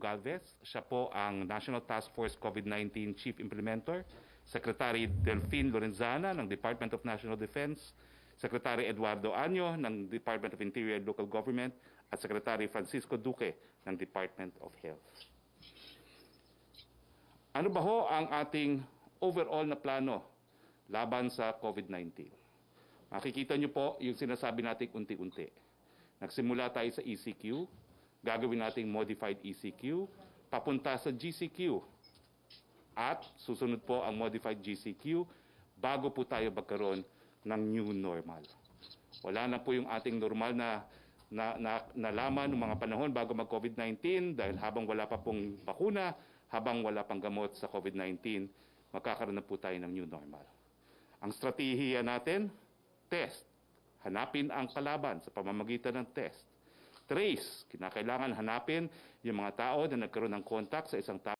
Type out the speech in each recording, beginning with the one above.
Galvez. Siya po ang National Task Force COVID-19 Chief Implementer, Secretary Delphine Lorenzana ng Department of National Defense, Secretary Eduardo Año ng Department of Interior and Local Government, at Secretary Francisco Duque ng Department of Health. Ano ba ho ang ating overall na plano laban sa COVID-19? Makikita niyo po yung sinasabi natin unti-unti. Nagsimula tayo sa ECQ, gagawin nating modified ECQ, papunta sa GCQ, at susunod po ang modified GCQ bago po tayo magkaroon ng new normal. Wala na po yung ating normal na nalaman ng mga panahon bago mag-COVID-19 dahil habang wala pa pong bakuna, habang wala pang gamot sa COVID-19, magkakaroon na po tayo ng new normal. Ang strategiya natin, test. Hanapin ang kalaban sa pamamagitan ng test. Trace. Kinakailangan hanapin yung mga tao na nagkaroon ng contact sa isang tao.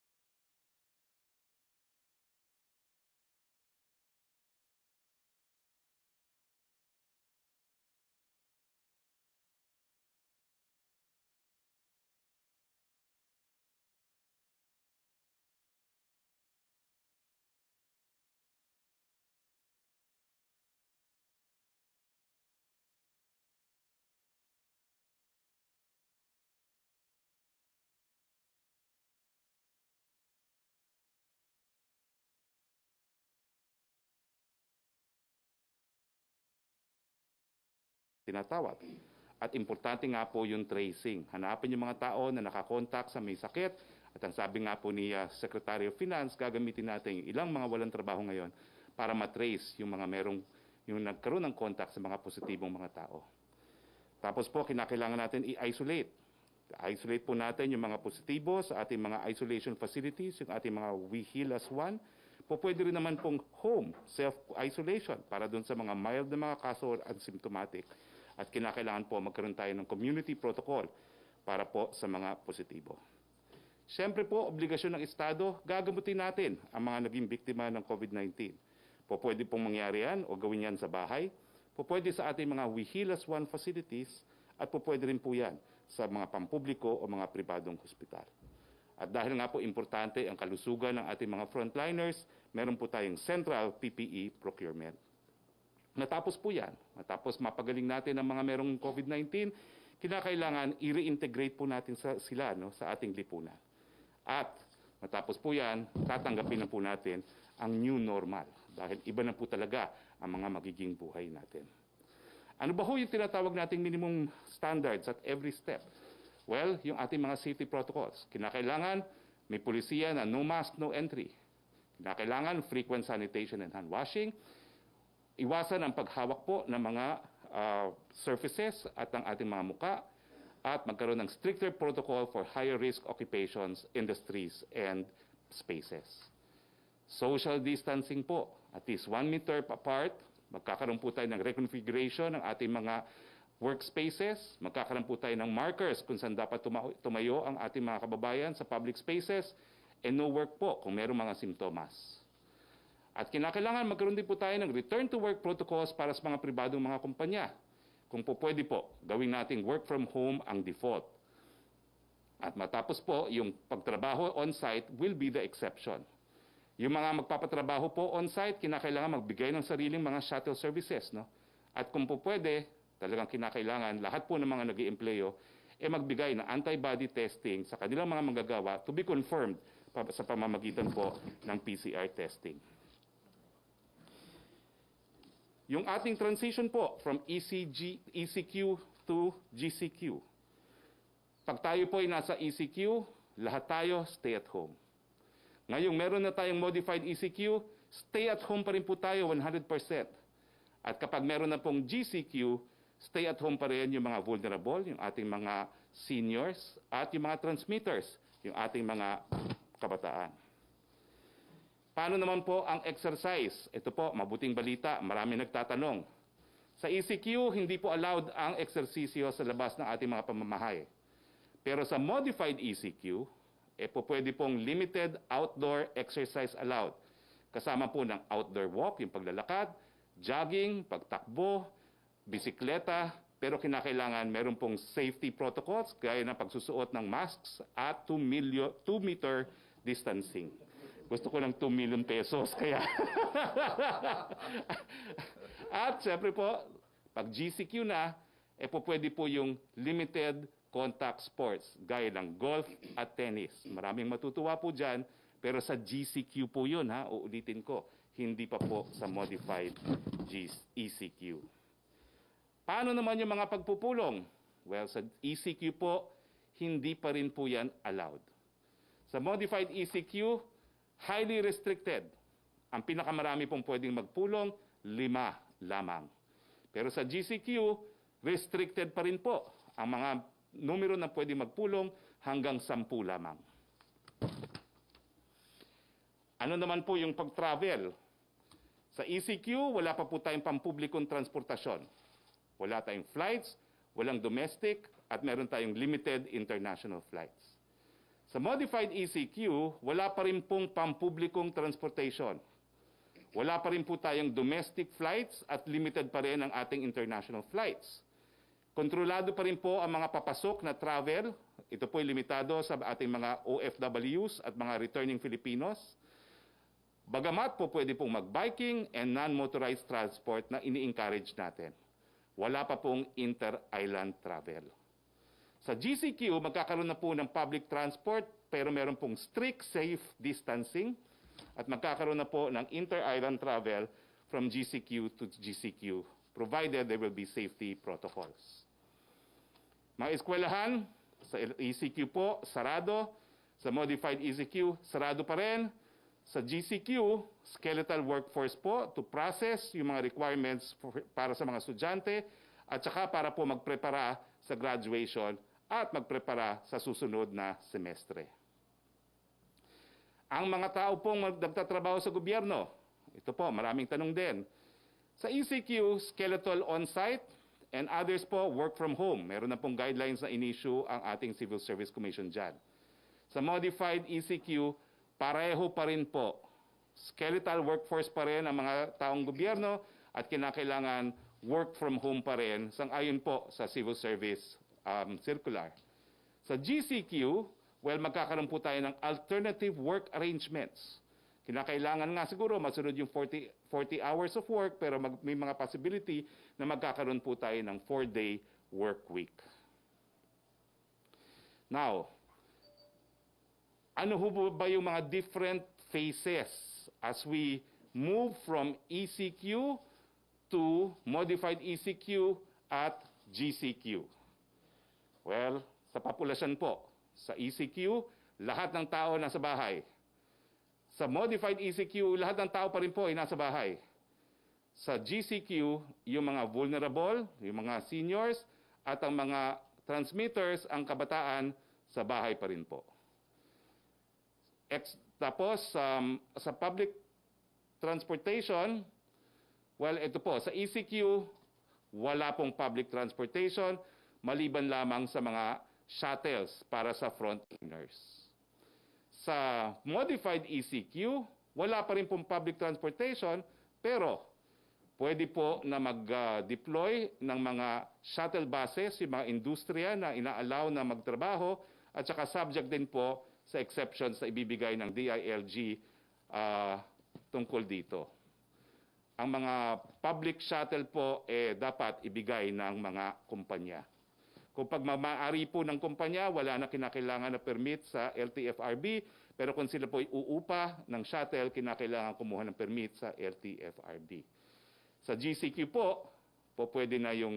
Tinatawag. At importante nga po yung tracing. Hanapin yung mga tao na nakakontak sa may sakit. At ang sabi nga po ni Secretary of Finance, gagamitin natin yung ilang mga walang trabaho ngayon para matrace yung mga yung nagkaroon ng contact sa mga positibong mga tao. Tapos po, kinakailangan natin i-isolate. I-isolate po natin yung mga positibo sa ating mga isolation facilities, yung ating mga We Heal as One. Po pwede rin naman pong home self-isolation para doon sa mga mild na mga kaso or asymptomatic. At kinakailangan po magkaroon tayo ng community protocol para po sa mga positibo. Siyempre po, obligasyon ng Estado, gagamutin natin ang mga naging biktima ng COVID-19. Po pwede pong mangyari yan o gawin yan sa bahay. Po pwede sa ating mga We Heal as One facilities at po pwede rin po yan sa mga pampubliko o mga pribadong hospital. At dahil nga po importante ang kalusugan ng ating mga frontliners, meron po tayong central PPE procurement. Matapos po yan, matapos mapagaling natin ang mga merong COVID-19, kinakailangan i-reintegrate po natin sila sa ating lipunan. At matapos po yan, tatanggapin na po natin ang new normal dahil iba na po talaga ang mga magiging buhay natin. Ano ba ho yung tinatawag nating minimum standards at every step? Well, yung ating mga safety protocols. Kinakailangan may pulisiya na no mask, no entry. Kinakailangan frequent sanitation and hand washing. Iwasan ang paghawak po ng mga surfaces at ng ating mga muka at magkaroon ng stricter protocol for higher risk occupations, industries, and spaces. Social distancing po, at least 1 meter apart. Magkakaroon po tayo ng reconfiguration ng ating mga workspaces. Magkakaroon po tayo ng markers kung saan dapat tumayo ang ating mga kababayan sa public spaces. And no work po kung mayroong mga simptomas. At kinakailangan magkaroon din po tayo ng return to work protocols para sa mga pribadong mga kumpanya. Kung po pwede po, gawin nating work from home ang default. At matapos po, yung pagtrabaho on-site will be the exception. Yung mga magpapatrabaho po on-site, kinakailangan magbigay ng sariling mga shuttle services. No? At kung po pwede, talagang kinakailangan lahat po ng mga nag-iempleyo magbigay ng antibody testing sa kanilang mga manggagawa to be confirmed sa pamamagitan po ng PCR testing. Yung ating transition po from ECQ to GCQ. Pag tayo po ay nasa ECQ, lahat tayo stay at home. Ngayong meron na tayong modified ECQ, stay at home pa rin po tayo 100%. At kapag meron na pong GCQ, stay at home pa rin yung mga vulnerable, yung ating mga seniors, at yung mga transmitters, yung ating mga kabataan. Paano naman po ang exercise? Ito po, mabuting balita, marami nagtatanong. Sa ECQ, hindi po allowed ang eksersisyo sa labas ng ating mga pamamahay. Pero sa modified ECQ, po pwede pong limited outdoor exercise allowed. Kasama po ng outdoor walk, yung paglalakad, jogging, pagtakbo, bisikleta, pero kinakailangan meron pong safety protocols gaya ng pagsusuot ng masks at 2 meter distancing. Gusto ko ng 2 million pesos kaya. At syempre po, pag GCQ na, pwede po yung limited contact sports gaya ng golf at tennis. Maraming matutuwa po dyan, pero sa GCQ po yun, ha? Uulitin ko, hindi pa po sa modified ECQ. Paano naman yung mga pagpupulong? Well, sa ECQ po, hindi pa rin po yan allowed. Sa modified ECQ, highly restricted. Ang pinakamarami pong pwedeng magpulong, 5 lamang. Pero sa GCQ, restricted pa rin po ang mga numero na pwedeng magpulong hanggang 10 lamang. Ano naman po yung pag-travel? Sa ECQ, wala pa po tayong pampublikong transportasyon. Wala tayong flights, walang domestic, at meron tayong limited international flights. Sa modified ECQ, wala pa rin pong pampublikong transportation. Wala pa rin po tayong domestic flights at limited pa rin ang ating international flights. Kontrolado pa rin po ang mga papasok na travel. Ito po ay limitado sa ating mga OFWs at mga returning Filipinos. Bagamat po pwede pong mag-biking and non-motorized transport na ini-encourage natin. Wala pa pong inter-island travel. Sa GCQ, magkakaroon na po ng public transport pero meron pong strict safe distancing at magkakaroon na po ng inter-island travel from GCQ to GCQ provided there will be safety protocols. Mga eskwelahan, sa ECQ po, sarado. Sa modified ECQ, sarado pa rin. Sa GCQ, skeletal workforce po to process yung mga requirements para sa mga estudyante at saka para po magprepara sa graduation at magprepara sa susunod na semestre. Ang mga tao pong nagtatrabaho sa gobyerno, ito po, maraming tanong din. Sa ECQ, skeletal on-site and others po, work from home. Meron na pong guidelines na in-issue ang ating Civil Service Commission dyan. Sa modified ECQ, pareho pa rin po. Skeletal workforce pa rin ang mga taong gobyerno at kinakailangan work from home pa rin sang-ayon po sa Civil Service Circular. Sa GCQ, well, magkakaroon po tayo ng alternative work arrangements. Kinakailangan nga siguro masunod yung 40 hours of work pero may mga possibility na magkakaroon po tayo ng 4-day work week. Now, ano ho ba yung mga different phases as we move from ECQ to modified ECQ at GCQ? Well, sa populasyon po, sa ECQ, lahat ng tao nasa bahay. Sa modified ECQ, lahat ng tao pa rin po ay nasa bahay. Sa GCQ, yung mga vulnerable, yung mga seniors, at ang mga transmitters, ang kabataan, sa bahay pa rin po. Tapos, sa public transportation, well, ito po, sa ECQ, wala pong public transportation, maliban lamang sa mga shuttles para sa frontliners. Sa modified ECQ, wala pa rin pong public transportation, pero pwede po na mag-deploy ng mga shuttle buses, yung mga industriya na ina-allow na magtrabaho, at saka subject din po sa exceptions na ibibigay ng DILG tungkol dito. Ang mga public shuttle po dapat ibigay ng mga kumpanya. Kung pagmamaari po ng kumpanya, wala na kinakailangan na permit sa LTFRB, pero kung sila po uupa ng shuttle, kinakailangan kumuha ng permit sa LTFRB. Sa GCQ po pwede na yung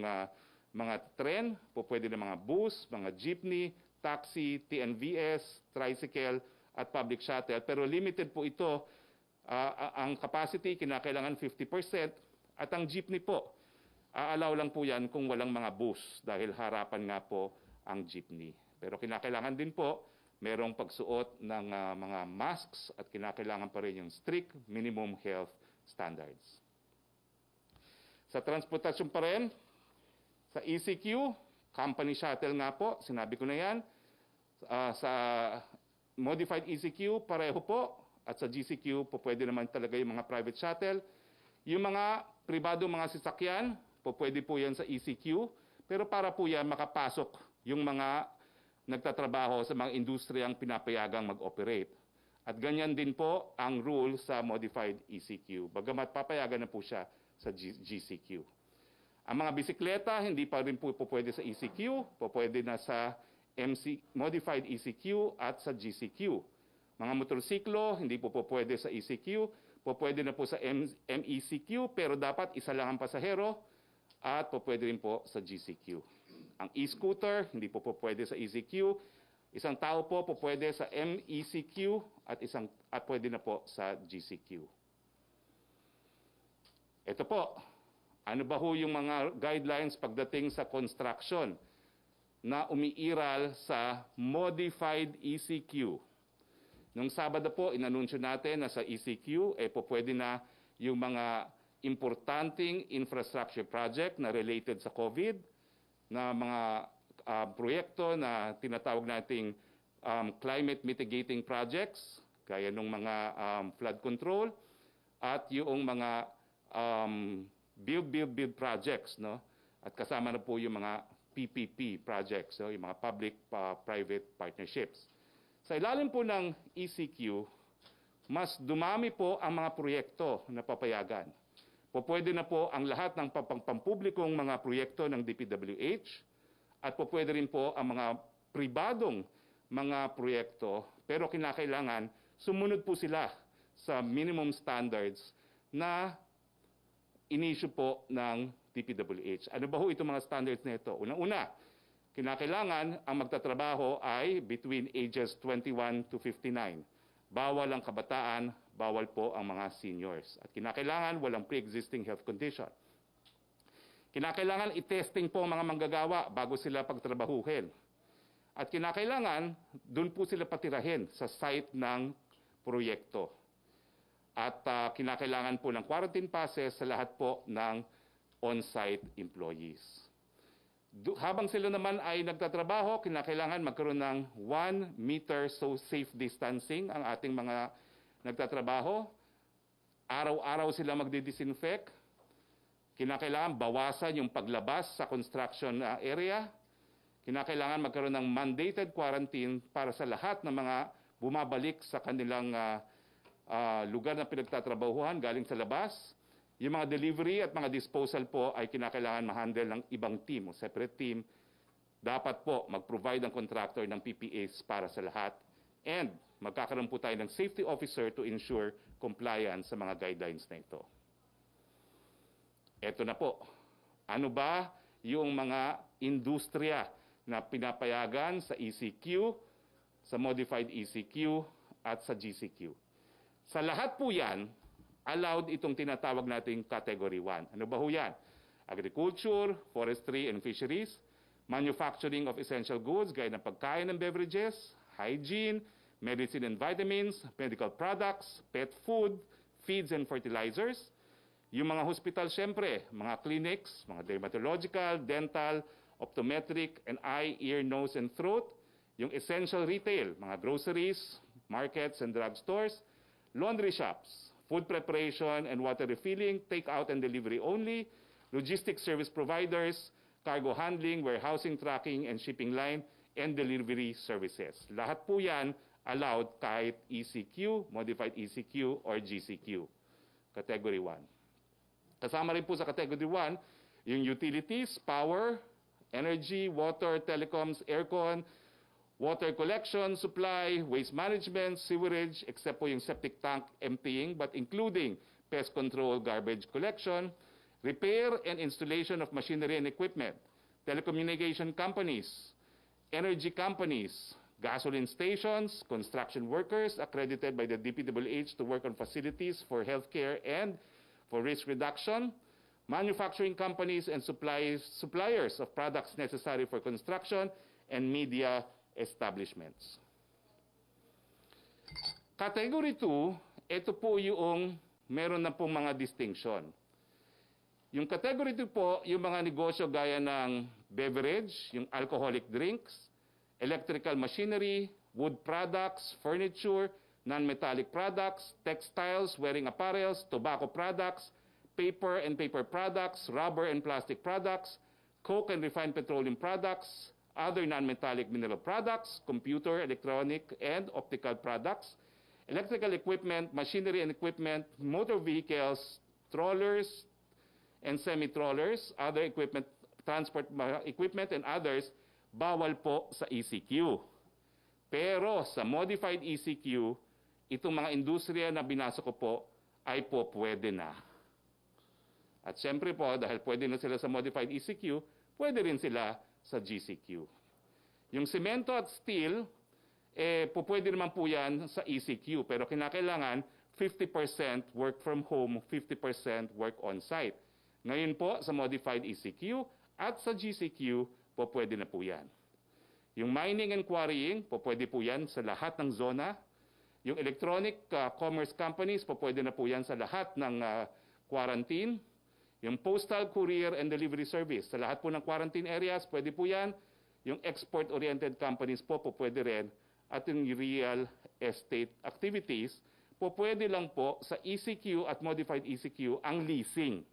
mga tren, pwede na mga bus, mga jeepney, taxi, TNVS, tricycle, at public shuttle. Pero limited po ito, ang capacity kinakailangan 50%, at ang jeepney po, aalaw lang po yan kung walang mga bus dahil harapan nga po ang jeepney. Pero kinakailangan din po merong pagsuot ng mga masks at kinakailangan pa rin yung strict minimum health standards. Sa transportasyon pa rin, sa ECQ, company shuttle nga po, sinabi ko na yan. Sa modified ECQ, pareho po. At sa GCQ, pwede naman talaga yung mga private shuttle. Yung mga pribado mga sasakyan, pwede po yan sa ECQ. Pero para po yan makapasok yung mga nagtatrabaho sa mga industriyang pinapayagang mag-operate. At ganyan din po ang rule sa modified ECQ. Bagamat papayagan na po siya sa GCQ. Ang mga bisikleta, hindi pa rin po pwede sa ECQ, pwede na sa modified ECQ at sa GCQ. Mga motorsiklo, hindi po pwede sa ECQ, pwede na po sa MECQ, pero dapat isa lang ang pasahero at pwede rin po sa GCQ. Ang e-scooter, hindi po pwede sa ECQ, isang tao po pwede sa MECQ at pwede na po sa GCQ. Ito po, ano ba ho yung mga guidelines pagdating sa construction na umiiral sa modified ECQ? Nung Sabado po, inanunsyo natin na sa ECQ, pwede na yung mga importanteng infrastructure project na related sa COVID, na mga proyekto na tinatawag nating climate mitigating projects, gaya ng mga flood control, at yung mga build projects, no? At kasama na po yung mga PPP projects, so yung mga public-private partnerships. Sa ilalim po ng ECQ, mas dumami po ang mga proyekto na papayagan. Pwede na po ang lahat ng pampublikong mga proyekto ng DPWH at pwede rin po ang mga pribadong mga proyekto, pero kinakailangan sumunod po sila sa minimum standards na in-issue po ng DPWH. Ano ba ho itong mga standards na ito? Unang-una, kinakailangan ang magtatrabaho ay between ages 21 to 59. Bawal ang kabataan, bawal po ang mga seniors. At kinakailangan walang pre-existing health condition. Kinakailangan i-testing po ang mga manggagawa bago sila pagtrabahuhin. At kinakailangan doon po sila patirahin sa site ng proyekto. At kinakailangan po ng quarantine passes sa lahat po ng on-site employees. Habang sila naman ay nagtatrabaho, kinakailangan magkaroon ng 1 meter safe distancing ang ating mga nagtatrabaho. Araw-araw sila magdi-disinfect. Kinakailangan bawasan yung paglabas sa construction area. Kinakailangan magkaroon ng mandated quarantine para sa lahat ng mga bumabalik sa kanilang lugar na pinagtatrabahuhan galing sa labas. Yung mga delivery at mga disposal po ay kinakailangan ma-handle ng ibang team o separate team. Dapat po mag-provide ang contractor ng PPAs para sa lahat. And magkakaroon po tayo ng safety officer to ensure compliance sa mga guidelines na ito. Ito na po. Ano ba yung mga industriya na pinapayagan sa ECQ, sa modified ECQ at sa GCQ? Sa lahat po yan, allowed itong tinatawag nating Category 1. Ano ba ho yan? Agriculture, forestry and fisheries, manufacturing of essential goods, gaya ng pagkain and beverages, hygiene, medicine and vitamins, medical products, pet food, feeds and fertilizers. Yung mga hospital, syempre, mga clinics, mga dermatological, dental, optometric, and eye, ear, nose, and throat. Yung essential retail, mga groceries, markets and drugstores, laundry shops, food preparation and water refilling, take-out and delivery only, logistics service providers, cargo handling, warehousing, tracking, and shipping line, and delivery services. Lahat po yan allowed kahit ECQ, modified ECQ, or GCQ, Category 1. Kasama rin po sa Category 1, yung utilities, power, energy, water, telecoms, aircon, water collection, supply, waste management, sewerage, except po yung septic tank emptying, but including pest control, garbage collection, repair and installation of machinery and equipment, telecommunication companies, energy companies, gasoline stations, construction workers accredited by the DPWH to work on facilities for healthcare and for risk reduction, manufacturing companies and suppliers of products necessary for construction, and media establishments. Category 2, ito po yung meron na pong mga distinction. Yung Category 2 po, yung mga negosyo gaya ng beverage, yung alcoholic drinks, electrical machinery, wood products, furniture, non-metallic products, textiles, wearing apparels, tobacco products, paper and paper products, rubber and plastic products, coke and refined petroleum products, other non-metallic mineral products, computer, electronic, and optical products, electrical equipment, machinery and equipment, motor vehicles, trollers and semi-trollers, other equipment, transport equipment and others, bawal po sa ECQ. Pero sa modified ECQ, itong mga industriya na binasa ko po ay po pwede na. At syempre po, dahil pwede na sila sa modified ECQ, pwede rin sila sa GCQ. Yung semento at steel, pwede naman po yan sa ECQ, pero kinakailangan 50% work from home, 50% work on-site. Ngayon po, sa modified ECQ at sa GCQ, pwede na po yan. Yung mining and quarrying, pwede po yan sa lahat ng zona. Yung electronic commerce companies, pwede na po yan sa lahat ng quarantine. Yung postal, courier, and delivery service, sa lahat po ng quarantine areas, pwede po yan. Yung export-oriented companies po pwede rin. At yung real estate activities, pwede lang po sa ECQ at modified ECQ ang leasing.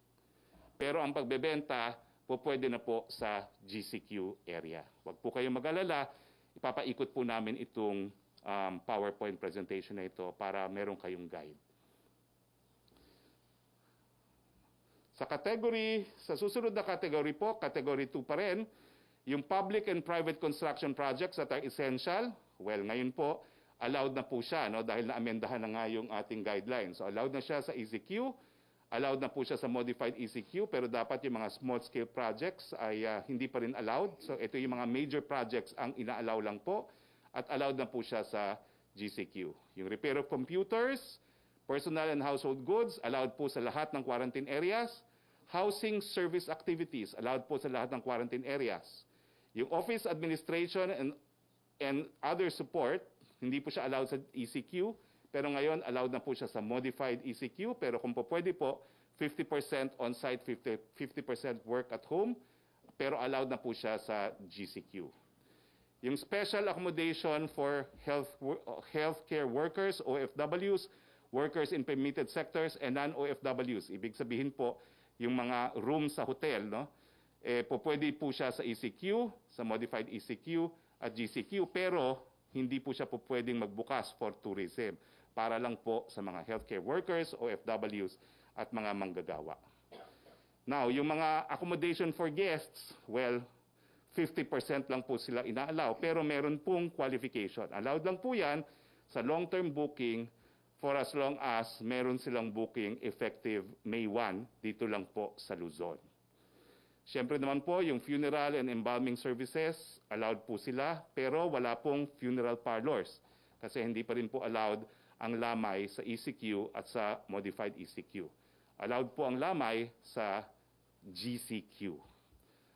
Pero ang pagbebenta, pwede na po sa GCQ area. Huwag po kayong mag-alala, ipapaikot po namin itong PowerPoint presentation na ito para meron kayong guide. Sa susunod na category po, category 2 pa rin, yung public and private construction projects that are essential. Well, ngayon po, allowed na po siya, no, dahil na-amendahan na nga yung ating guidelines. So allowed na siya sa ECQ, allowed na po siya sa modified ECQ, pero dapat yung mga small-scale projects ay hindi pa rin allowed. So ito yung mga major projects ang ina-allow lang po, at allowed na po siya sa GCQ. Yung repair of computers, personal and household goods, allowed po sa lahat ng quarantine areas. Housing service activities, allowed po sa lahat ng quarantine areas. Yung office administration and other support, hindi po siya allowed sa ECQ, pero ngayon allowed na po siya sa modified ECQ, pero kung po pwede po, 50% on-site, 50% work at home, pero allowed na po siya sa GCQ. Yung special accommodation for healthcare workers, OFWs, workers in permitted sectors, and non-OFWs. Ibig sabihin po, yung mga room sa hotel, no? Pwede po siya sa ECQ, sa modified ECQ at GCQ, pero hindi po siya pwedeng magbukas for tourism. Para lang po sa mga healthcare workers, OFWs, at mga manggagawa. Now, yung mga accommodation for guests, well, 50% lang po sila ina-allow, pero meron pong qualification. Allowed lang po yan sa long-term booking for as long as meron silang booking effective May 1 dito lang po sa Luzon. Siyempre naman po, yung funeral and embalming services, allowed po sila, pero wala pong funeral parlors kasi hindi pa rin po allowed ang lamay sa ECQ at sa modified ECQ. Allowed po ang lamay sa GCQ.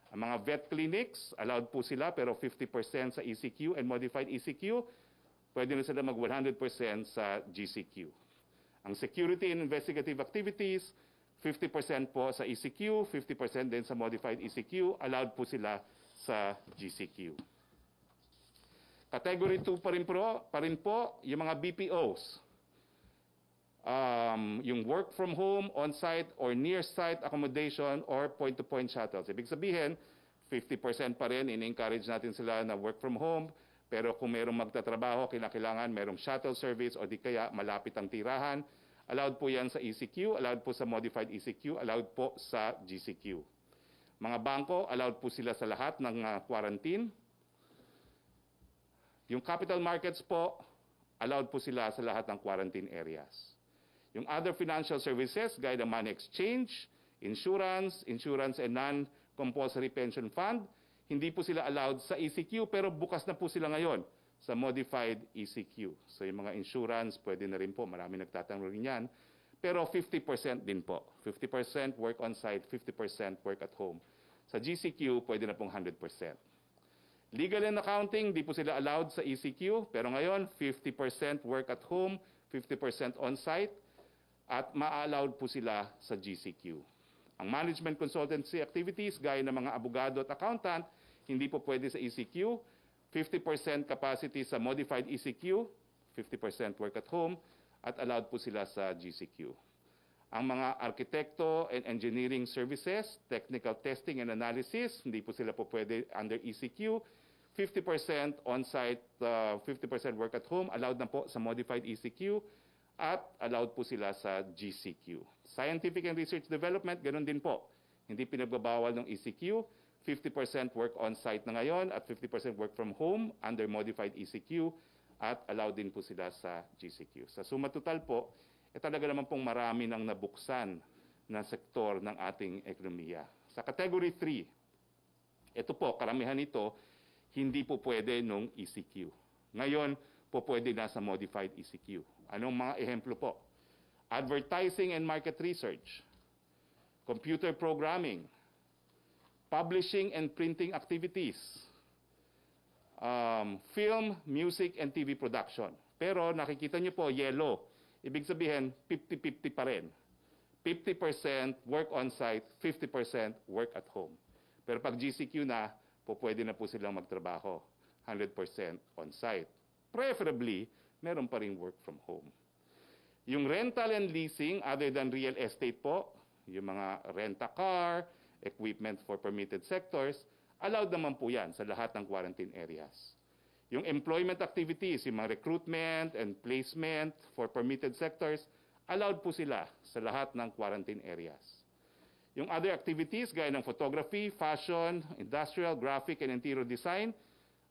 Ang mga vet clinics, allowed po sila, pero 50% sa ECQ and modified ECQ, pwede na sila mag 100% sa GCQ. Ang security and investigative activities, 50% po sa ECQ, 50% din sa modified ECQ, allowed po sila sa GCQ. Category 2 pa rin po yung mga BPOs. Yung work from home, on-site or near-site accommodation or point-to-point shuttles. Ibig sabihin, 50% pa rin, in-encourage natin sila na work from home, pero kung merong magtatrabaho, kailangan merong shuttle service o di kaya malapit ang tirahan, allowed po yan sa ECQ, allowed po sa modified ECQ, allowed po sa GCQ. Mga bangko, allowed po sila sa lahat ng quarantine. Yung capital markets po, allowed po sila sa lahat ng quarantine areas. Yung other financial services, gaya ng money exchange, insurance and non-compulsory pension fund, hindi po sila allowed sa ECQ, pero bukas na po sila ngayon sa modified ECQ. So yung mga insurance, pwede na rin po, marami nagtatanong rin yan. Pero 50% din po. 50% work on-site, 50% work at home. Sa GCQ, pwede na pong 100%. Legal and accounting, di po sila allowed sa ECQ, pero ngayon, 50% work at home, 50% on-site, at ma-allowed po sila sa GCQ. Ang management consultancy activities, gaya ng mga abogado at accountant, hindi po pwede sa ECQ. 50% capacity sa modified ECQ, 50% work at home, at allowed po sila sa GCQ. Ang mga arkitekto and engineering services, technical testing and analysis, hindi po sila po pwede under ECQ. 50% on-site, 50% work at home, allowed na po sa modified ECQ at allowed po sila sa GCQ. Scientific and research development, ganun din po. Hindi pinagbabawal ng ECQ. 50% work on-site na ngayon at 50% work from home under modified ECQ at allowed din po sila sa GCQ. Sa suma total po, talaga naman pong marami nang nabuksan na sektor ng ating ekonomiya. Sa category 3, ito po, karamihan nito, hindi po pwede nung ECQ. Ngayon po pwede na sa modified ECQ. Anong mga ehemplo po? Advertising and market research, computer programming, publishing and printing activities, film, music, and TV production. Pero nakikita niyo po, yellow. Ibig sabihin, 50-50 pa rin. 50% work on-site, 50% work at home. Pero pag GCQ na, pwede na po silang magtrabaho. 100% on-site. Preferably, meron pa rin work from home. Yung rental and leasing, other than real estate po, yung mga rent-a-car, equipment for permitted sectors, allowed naman po yan sa lahat ng quarantine areas. Yung employment activities, yung mga recruitment and placement for permitted sectors, allowed po sila sa lahat ng quarantine areas. Yung other activities, gaya ng photography, fashion, industrial, graphic, and interior design,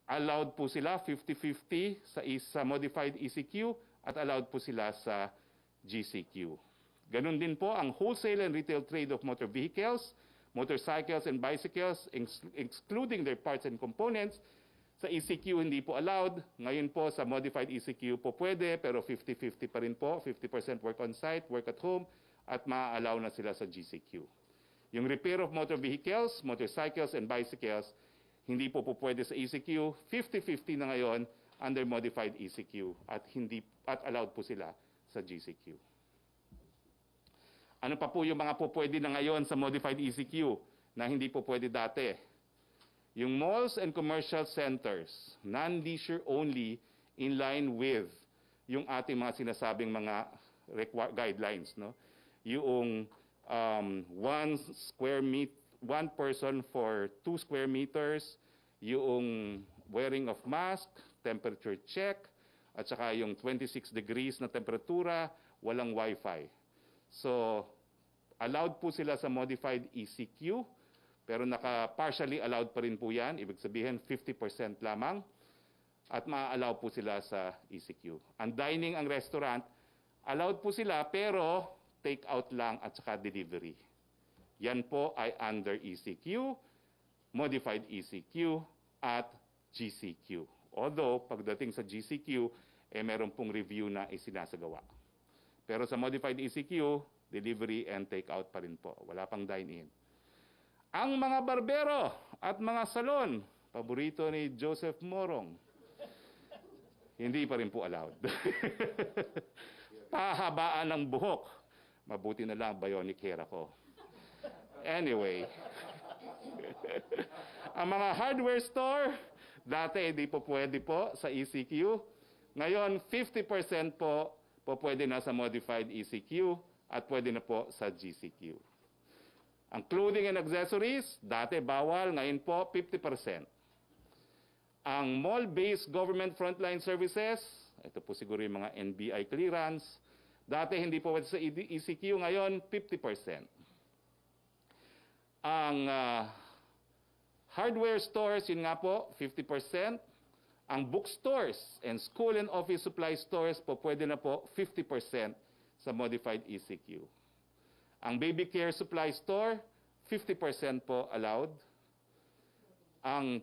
allowed po sila 50-50 sa modified ECQ at allowed po sila sa GCQ. Ganun din po ang wholesale and retail trade of motor vehicles, motorcycles and bicycles, excluding their parts and components. Sa ECQ hindi po allowed. Ngayon po sa modified ECQ po pwede, pero 50-50 pa rin po. 50% work on site, work at home, at ma-allow na sila sa GCQ. Yung repair of motor vehicles, motorcycles and bicycles, hindi po pwede sa ECQ. 50-50 na ngayon under modified ECQ at allowed po sila sa GCQ. Ano pa po yung mga pwede na ngayon sa modified ECQ na hindi po pwede dati? Yung malls and commercial centers, non-leisure only, in line with yung ating mga sinasabing mga guidelines, no? Yung one person for 2 square meters, yung wearing of mask, temperature check, at saka yung 26 degrees na temperatura, walang wifi. So, allowed po sila sa modified ECQ, pero partially allowed pa rin po yan. Ibig sabihin, 50% lamang. At ma-allow po sila sa ECQ. Ang dining, ang restaurant, allowed po sila, pero take out lang at saka delivery. Yan po ay under ECQ, modified ECQ, at GCQ. Although, pagdating sa GCQ, meron pong review na isinasagawa. Pero sa modified ECQ, delivery and take out pa rin po. Wala pang dine-in. Ang mga barbero at mga salon, paborito ni Joseph Morong, hindi pa rin po allowed. Pahabaan ng buhok. Mabuti na lang, bionic hair ako. Anyway, ang mga hardware store, dati hindi po pwede po sa ECQ. Ngayon, 50% po pwede na sa modified ECQ at pwede na po sa GCQ. Ang clothing and accessories, dati bawal, ngayon po 50%. Ang mall-based government frontline services, ito po siguro yung mga NBI clearance, dati hindi po pwede sa ECQ, ngayon 50%. Ang hardware stores, yun nga po, 50%. Ang bookstores and school and office supply stores po pwede na po 50% sa modified ECQ. Ang baby care supply store, 50% po allowed. Ang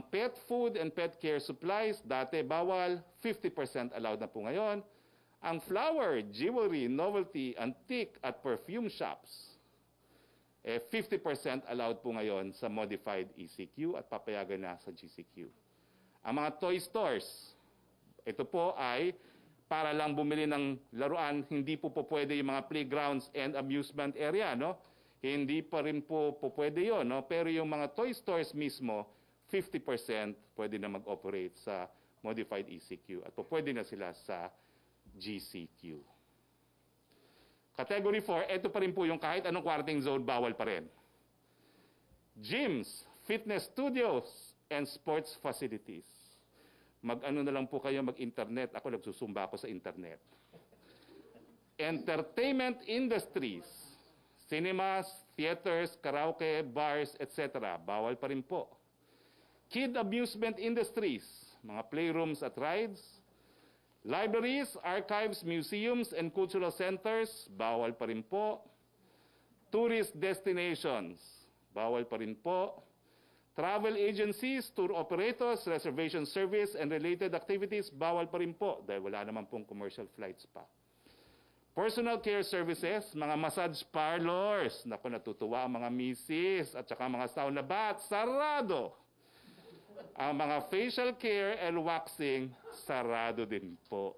pet food and pet care supplies, dati bawal, 50% allowed na po ngayon. Ang flower, jewelry, novelty, antique at perfume shops, 50% allowed po ngayon sa modified ECQ at papayagan na sa GCQ. Ang mga toy stores, ito po ay para lang bumili ng laruan, hindi po pwede yung mga playgrounds and amusement area, no? Hindi pa rin po pwede yun, no? Pero yung mga toy stores mismo, 50% pwede na mag-operate sa modified ECQ at pwede na sila sa GCQ. Category 4, ito pa rin po yung kahit anong quarantine zone, bawal pa rin. Gyms, fitness studios, and sports facilities. Mag-ano na lang po kayo, mag-internet. Ako nagsusumba ako sa internet. Entertainment industries, cinemas, theaters, karaoke, bars, etc. Bawal pa rin po. Kid amusement industries, mga playrooms at rides. Libraries, archives, museums, and cultural centers, bawal pa rin po. Tourist destinations, bawal pa rin po. Travel agencies, tour operators, reservation service, and related activities, bawal pa rin po dahil wala naman pong commercial flights pa. Personal care services, mga massage parlors, naku natutuwa ang mga misis at saka mga sauna bath, sarado. Ang mga facial care and waxing, sarado din po.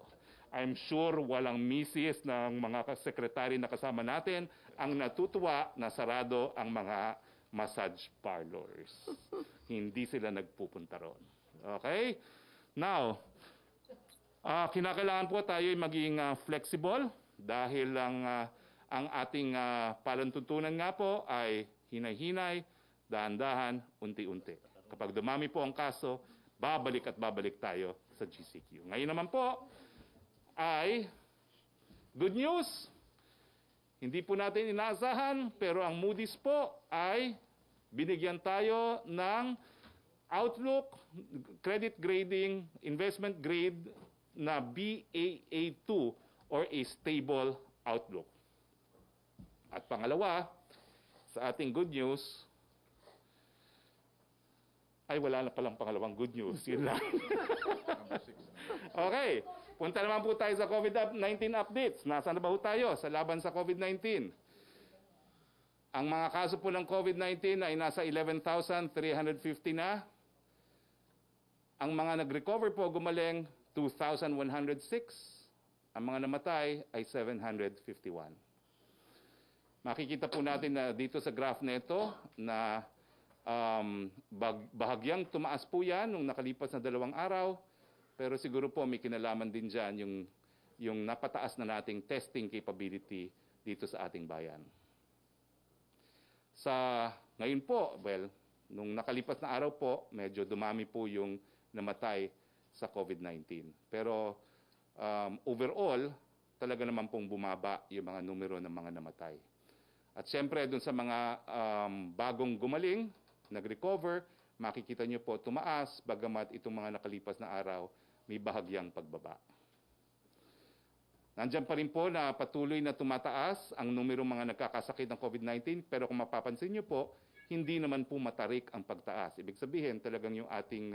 I'm sure walang misis ng mga sekretary na kasama natin ang natutuwa na sarado ang mga massage parlors. Hindi sila nagpupunta ron. Okay? Now, kinakailangan po tayo maging flexible dahil ang ating palantuntunan nga po ay hinay-hinay, dahan-dahan, unti-unti. Kapag dumami po ang kaso, babalik at babalik tayo sa GCQ. Ngayon naman po ay good news. Hindi po natin inaasahan, pero ang Moody's po ay binigyan tayo ng outlook, credit grading, investment grade na Baa2 or a stable outlook. At pangalawa, sa ating good news, ay wala na palang pangalawang good news. Yun lang. Okay. Punta naman po tayo sa COVID-19 updates. Nasaan na ba po tayo sa laban sa COVID-19? Ang mga kaso po ng COVID-19 ay nasa 11,350 na. Ang mga nag-recover po gumaling 2,106. Ang mga namatay ay 751. Makikita po natin na dito sa graph nito na bahagyang tumaas po yan nung nakalipas na 2 araw, pero siguro po may kinalaman din dyan yung napataas na nating testing capability dito sa ating bayan. Ngayon po, well, nung nakalipas na araw po, medyo dumami po yung namatay sa COVID-19. Pero overall, talaga naman pong bumaba yung mga numero ng mga namatay. At siyempre, dun sa mga bagong gumaling, nag-recover, makikita nyo po tumaas, bagamat itong mga nakalipas na araw, may bahagyang pagbaba. Nandiyan pa rin po na patuloy na tumataas ang numero mga nagkakasakit ng COVID-19, pero kung mapapansin nyo po, hindi naman po matarik ang pagtaas. Ibig sabihin, talagang yung ating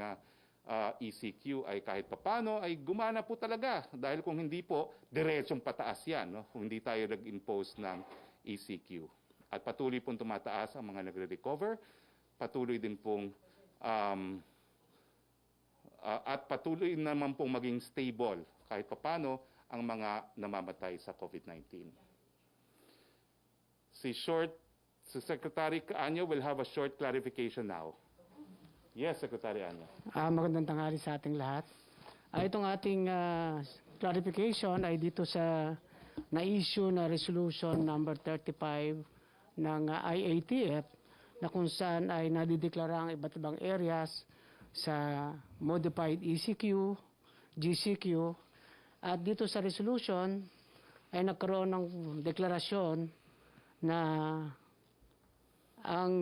ECQ ay kahit papano ay gumana po talaga. Dahil kung hindi po, diretsong pataas yan, no? Kung hindi tayo nag-impose ng ECQ. At patuloy pong tumataas ang mga nagre-recover, patuloy din pong at patuloy naman pong maging stable kahit papano ang mga namamatay sa COVID-19. Si Secretary Anyo will have a short clarification now. Yes, Secretary Anyo. Magandang tanghali sa ating lahat. Itong ating clarification ay dito sa na-issue na resolution number 35 ng IATF na kung saan ay nadideklara ang iba't ibang areas sa modified ECQ, GCQ. At dito sa resolution ay nagkaroon ng deklarasyon na ang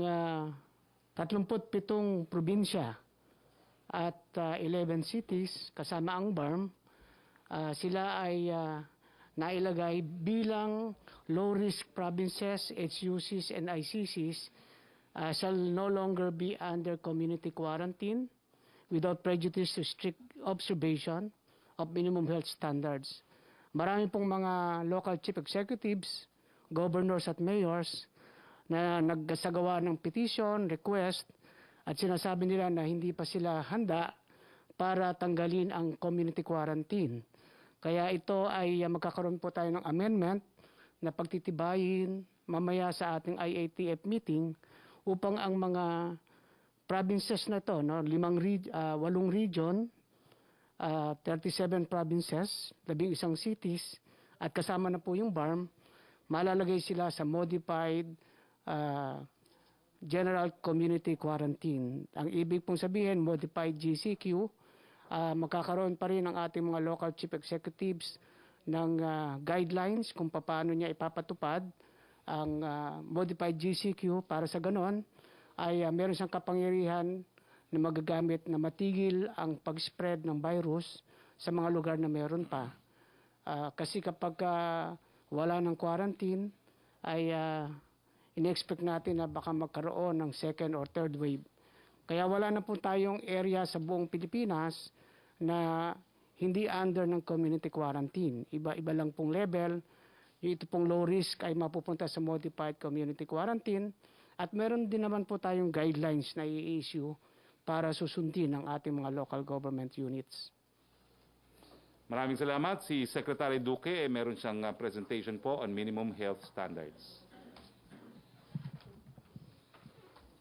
37 probinsya at 11 cities kasama ang BARM, sila ay nailagay bilang low-risk provinces, HUCs and ICCs shall no longer be under community quarantine without prejudice to strict observation of minimum health standards. Marami pong mga local chief executives, governors at mayors na nagsagawa ng petition, request, at sinasabi nila na hindi pa sila handa para tanggalin ang community quarantine. Kaya ito ay magkakaroon po tayo ng amendment na pagtitibayin mamaya sa ating IATF meeting upang ang mga provinces na ito, 8 region, 37 provinces, 11 cities, at kasama na po yung BARM, malalagay sila sa modified general community quarantine. Ang ibig pong sabihin, modified GCQ, magkakaroon pa rin ang ating mga local chief executives ng guidelines kung paano niya ipapatupad ang modified GCQ para sa ganon ay meron siyang kapangyarihan na magagamit na matigil ang pag-spread ng virus sa mga lugar na meron pa. Kasi kapag wala ng quarantine ay in-expect natin na baka magkaroon ng second or third wave. Kaya wala na po tayong area sa buong Pilipinas na hindi under ng community quarantine. Iba-iba lang pong level. Ito pong low risk ay mapupunta sa modified community quarantine. At meron din naman po tayong guidelines na i-issue para susundin ng ating mga local government units. Maraming salamat. Si Secretary Duque, meron siyang presentation po on minimum health standards.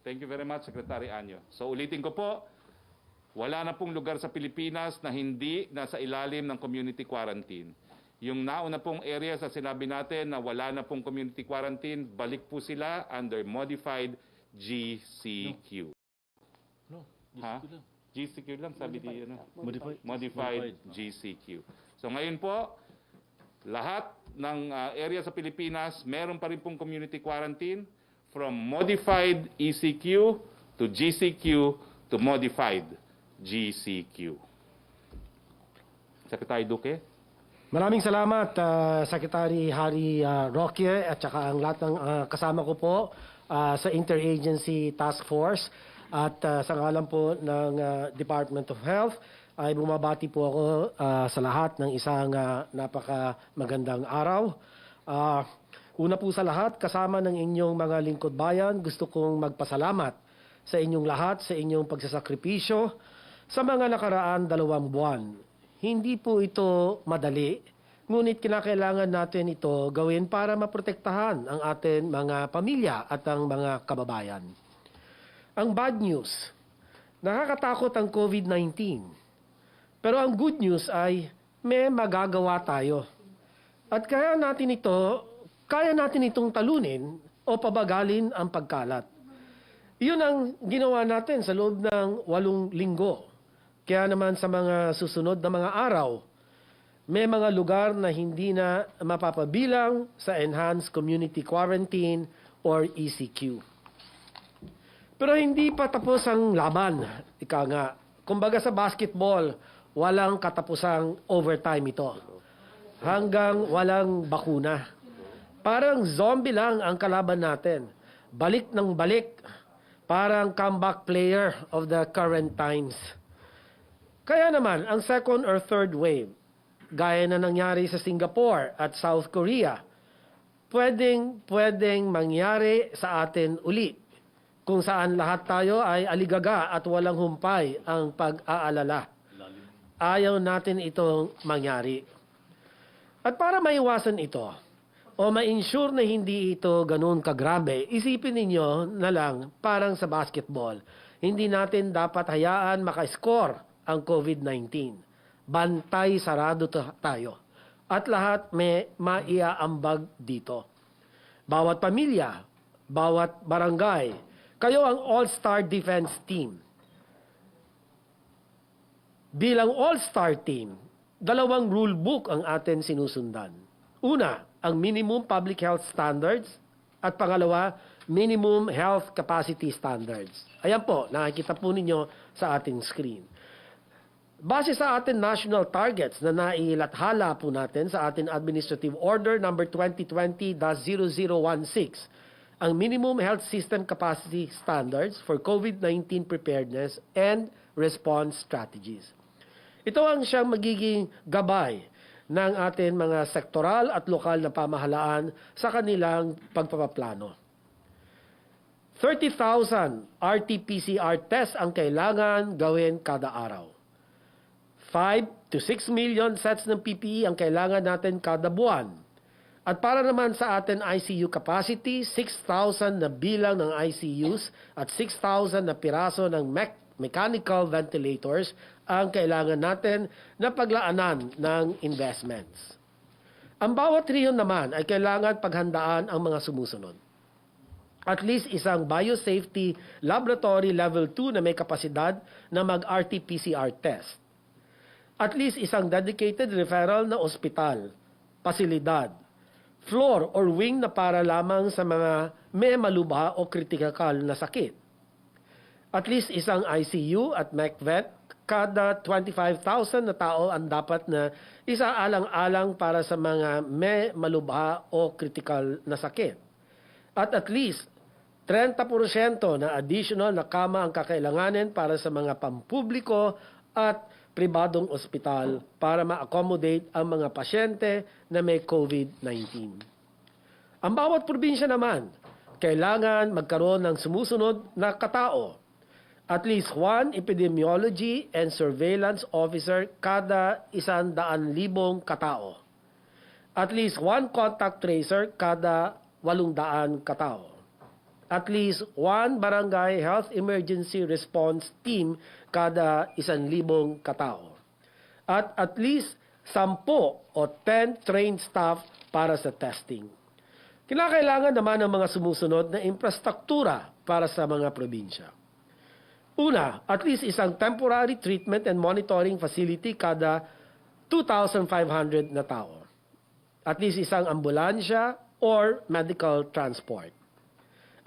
Thank you very much, Secretary Anyo. So ulitin ko po, wala na pong lugar sa Pilipinas na hindi nasa ilalim ng community quarantine. Yung nauna pong areas na sinabi natin na wala na pong community quarantine, balik po sila under modified GCQ. No, Ha? GCQ lang. GCQ lang, sabi di ano? Modified. GCQ. So ngayon po, lahat ng area sa Pilipinas, meron pa rin pong community quarantine from modified ECQ to GCQ to modified GCQ. Secretary Duque? Maraming salamat, Secretary Harry Roque at saka ang lahat ng kasama ko po sa Interagency Task Force at sa ngalan po ng Department of Health ay bumabati po ako sa lahat ng isang napaka magandang araw. Una po sa lahat, kasama ng inyong mga lingkod bayan, gusto kong magpasalamat sa inyong lahat, sa inyong pagsasakripisyo sa mga nakaraan 2 buwan. Hindi po ito madali, ngunit kinakailangan natin ito gawin para maprotektahan ang ating mga pamilya at ang mga kababayan. Ang bad news, nakakatakot ang COVID-19. Pero ang good news ay may magagawa tayo. At kaya natin itong talunin o pabagalin ang pagkalat. Iyon ang ginawa natin sa loob ng 8 linggo. Kaya naman sa mga susunod na mga araw, may mga lugar na hindi na mapapabilang sa Enhanced Community Quarantine or ECQ. Pero hindi pa tapos ang laban. Ika nga, kumbaga sa basketball, walang katapusang overtime ito. Hanggang walang bakuna. Parang zombie lang ang kalaban natin. Balik ng balik. Parang comeback player of the current times. Kaya naman, ang second or third wave, gaya na nangyari sa Singapore at South Korea, pwedeng mangyari sa atin uli, kung saan lahat tayo ay aligaga at walang humpay ang pag-aalala. Ayaw natin itong mangyari. At para maiwasan ito, o ma-ensure na hindi ito ganun kagrabe, isipin ninyo na lang parang sa basketball, hindi natin dapat hayaan maka-score ang COVID-19. Bantay sarado tayo. At lahat may maiaambag dito. Bawat pamilya, bawat barangay, kayo ang all-star defense team. Bilang all-star team, 2 rule book ang atin sinusundan. Una, ang minimum public health standards at pangalawa, minimum health capacity standards. Ayan po, nakikita po ninyo sa ating screen. Base sa ating national targets na nailathala po natin sa ating Administrative Order number 2020-0016, ang minimum health system capacity standards for COVID-19 preparedness and response strategies. Ito ang siyang magiging gabay ng ating mga sektoral at lokal na pamahalaan sa kanilang pagpapaplano. 30,000 RT-PCR tests ang kailangan gawin kada araw. 5 to 6 million sets ng PPE ang kailangan natin kada buwan. At para naman sa atin ICU capacity, 6,000 na bilang ng ICUs at 6,000 na piraso ng mechanical ventilators ang kailangan natin na paglaanan ng investments. Ang bawat rehiyon naman ay kailangan paghandaan ang mga sumusunod. At least isang biosafety laboratory level 2 na may kapasidad na mag-RT-PCR test. At least isang dedicated referral na ospital, pasilidad, floor or wing na para lamang sa mga may malubha o kritikal na sakit. At least isang ICU at MedVet kada 25,000 na tao ang dapat na isaalang-alang para sa mga may malubha o kritikal na sakit. At least 30% na additional na kama ang kakailanganin para sa mga pampubliko at pribadong ospital para ma-accommodate ang mga pasyente na may COVID-19. Ang bawat probinsya naman, kailangan magkaroon ng sumusunod na katao. At least one epidemiology and surveillance officer kada 100,000 katao. At least one contact tracer kada 800 katao. At least one barangay health emergency response team kada 1,000 katao. At least 10 o 10 trained staff para sa testing. Kinakailangan naman ng mga sumusunod na infrastruktura para sa mga probinsya. Una, at least isang temporary treatment and monitoring facility kada 2,500 na tao. At least isang ambulansya or medical transport.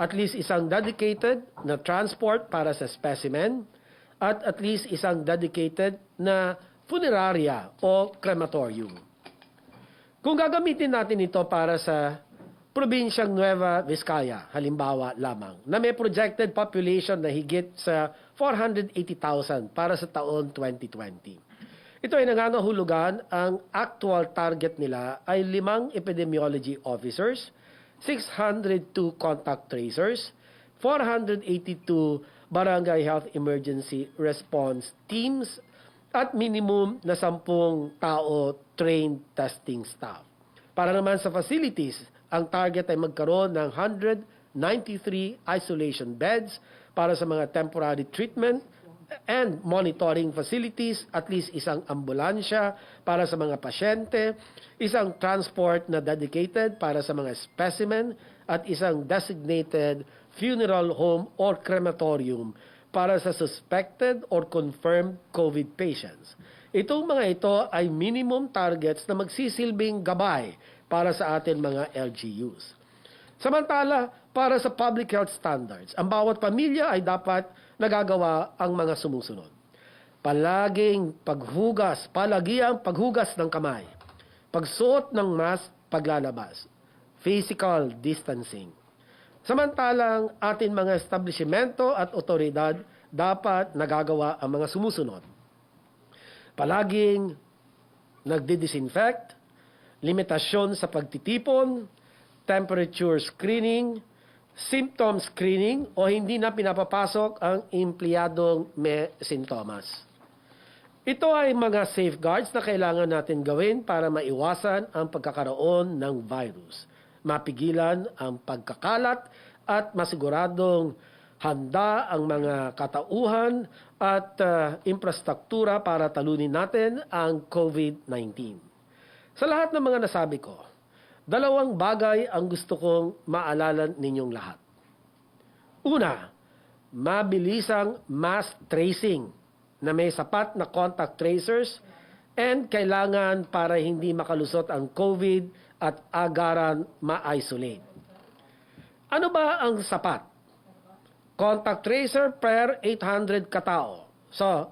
At least isang dedicated na transport para sa specimen at least isang dedicated na funeraria o crematorium. Kung gagamitin natin ito para sa probinsyang Nueva Vizcaya, halimbawa lamang, na may projected population na higit sa 480,000 para sa taon 2020. Ito ay nangangahulugan, ang actual target nila ay 5 epidemiology officers, 602 contact tracers, 482 barangay health emergency response teams, at minimum na 10 tao trained testing staff. Para naman sa facilities, ang target ay magkaroon ng 193 isolation beds para sa mga temporary treatment and monitoring facilities, at least isang ambulansya para sa mga pasyente, isang transport na dedicated para sa mga specimen, at isang designated funeral home or crematorium para sa suspected or confirmed COVID patients. Itong mga ito ay minimum targets na magsisilbing gabay para sa atin mga LGUs. Samantala, para sa public health standards, ang bawat pamilya ay dapat nagagawa ang mga sumusunod. Palagiang paghugas ng kamay, pagsuot ng mask paglalabas, physical distancing. Samantalang atin mga establishmento at otoridad dapat nagagawa ang mga sumusunod. Palaging nagdi-disinfect, limitasyon sa pagtitipon, temperature screening, symptom screening o hindi na pinapapasok ang empleyadong may sintomas. Ito ay mga safeguards na kailangan natin gawin para maiwasan ang pagkakaroon ng virus, mapigilan ang pagkakalat at masiguradong handa ang mga katauhan at infrastruktura para talunin natin ang COVID-19. Sa lahat ng mga nasabi ko, 2 bagay ang gusto kong maalala ninyong lahat. Una, mabilisang mass tracing na may sapat na contact tracers and kailangan para hindi makalusot ang COVID at agaran ma-isolate. Ano ba ang sapat? Contact tracer per 800 katao. So,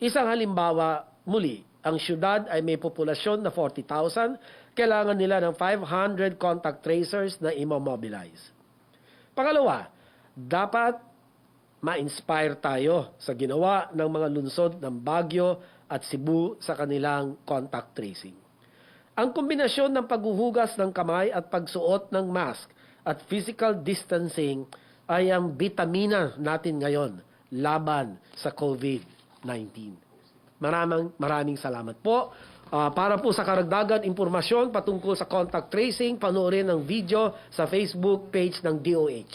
isang halimbawa muli, ang syudad ay may populasyon na 40,000, kailangan nila ng 500 contact tracers na imomobilize. Pangalawa, dapat ma-inspire tayo sa ginawa ng mga lungsod ng Baguio at Cebu sa kanilang contact tracing. Ang kombinasyon ng paghuhugas ng kamay at pagsuot ng mask at physical distancing ay ang bitamina natin ngayon laban sa COVID-19. Maraming salamat po. Para po sa karagdagan impormasyon patungkol sa contact tracing, panoorin ang video sa Facebook page ng DOH.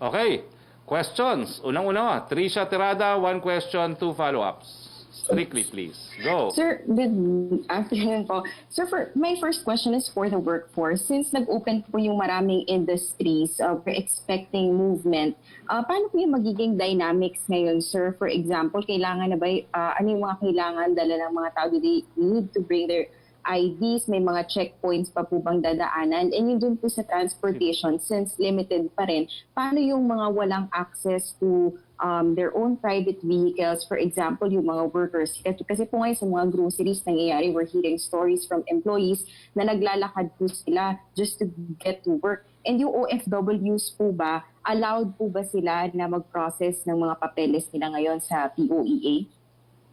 Okay. Questions. Unang-una, Tricia Tirada, 1 question, 2 follow-ups. Strictly, please. Go. Sir, good afternoon po. Sir, my first question is for the workforce. Since nag-open po yung maraming industries, we're expecting movement. Paano po yung magiging dynamics ngayon, sir? For example, kailangan na ba, ano yung mga kailangan dala ng mga tao? Do they need to bring their IDs? May mga checkpoints pa po bang dadaanan? And yun dun po sa transportation, since limited pa rin, paano yung mga walang access to their own private vehicles, for example, yung mga workers. Kasi po ngayon sa mga groceries nangyayari, we're hearing stories from employees na naglalakad po sila just to get to work. And yung OFWs po ba, allowed po ba sila na mag-process ng mga papeles nila ngayon sa POEA?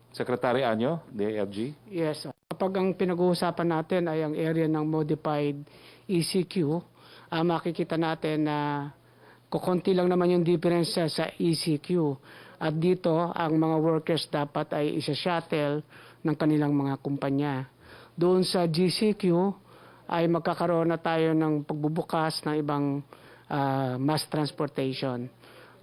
Secretary Anyo, DFG. Yes. Kapag ang pinag-uusapan natin ay ang area ng modified ECQ, makikita natin na kukunti lang naman yung difference sa ECQ. At dito, ang mga workers dapat ay isa-shuttle ng kanilang mga kumpanya. Doon sa GCQ ay magkakaroon na tayo ng pagbubukas ng ibang mass transportation.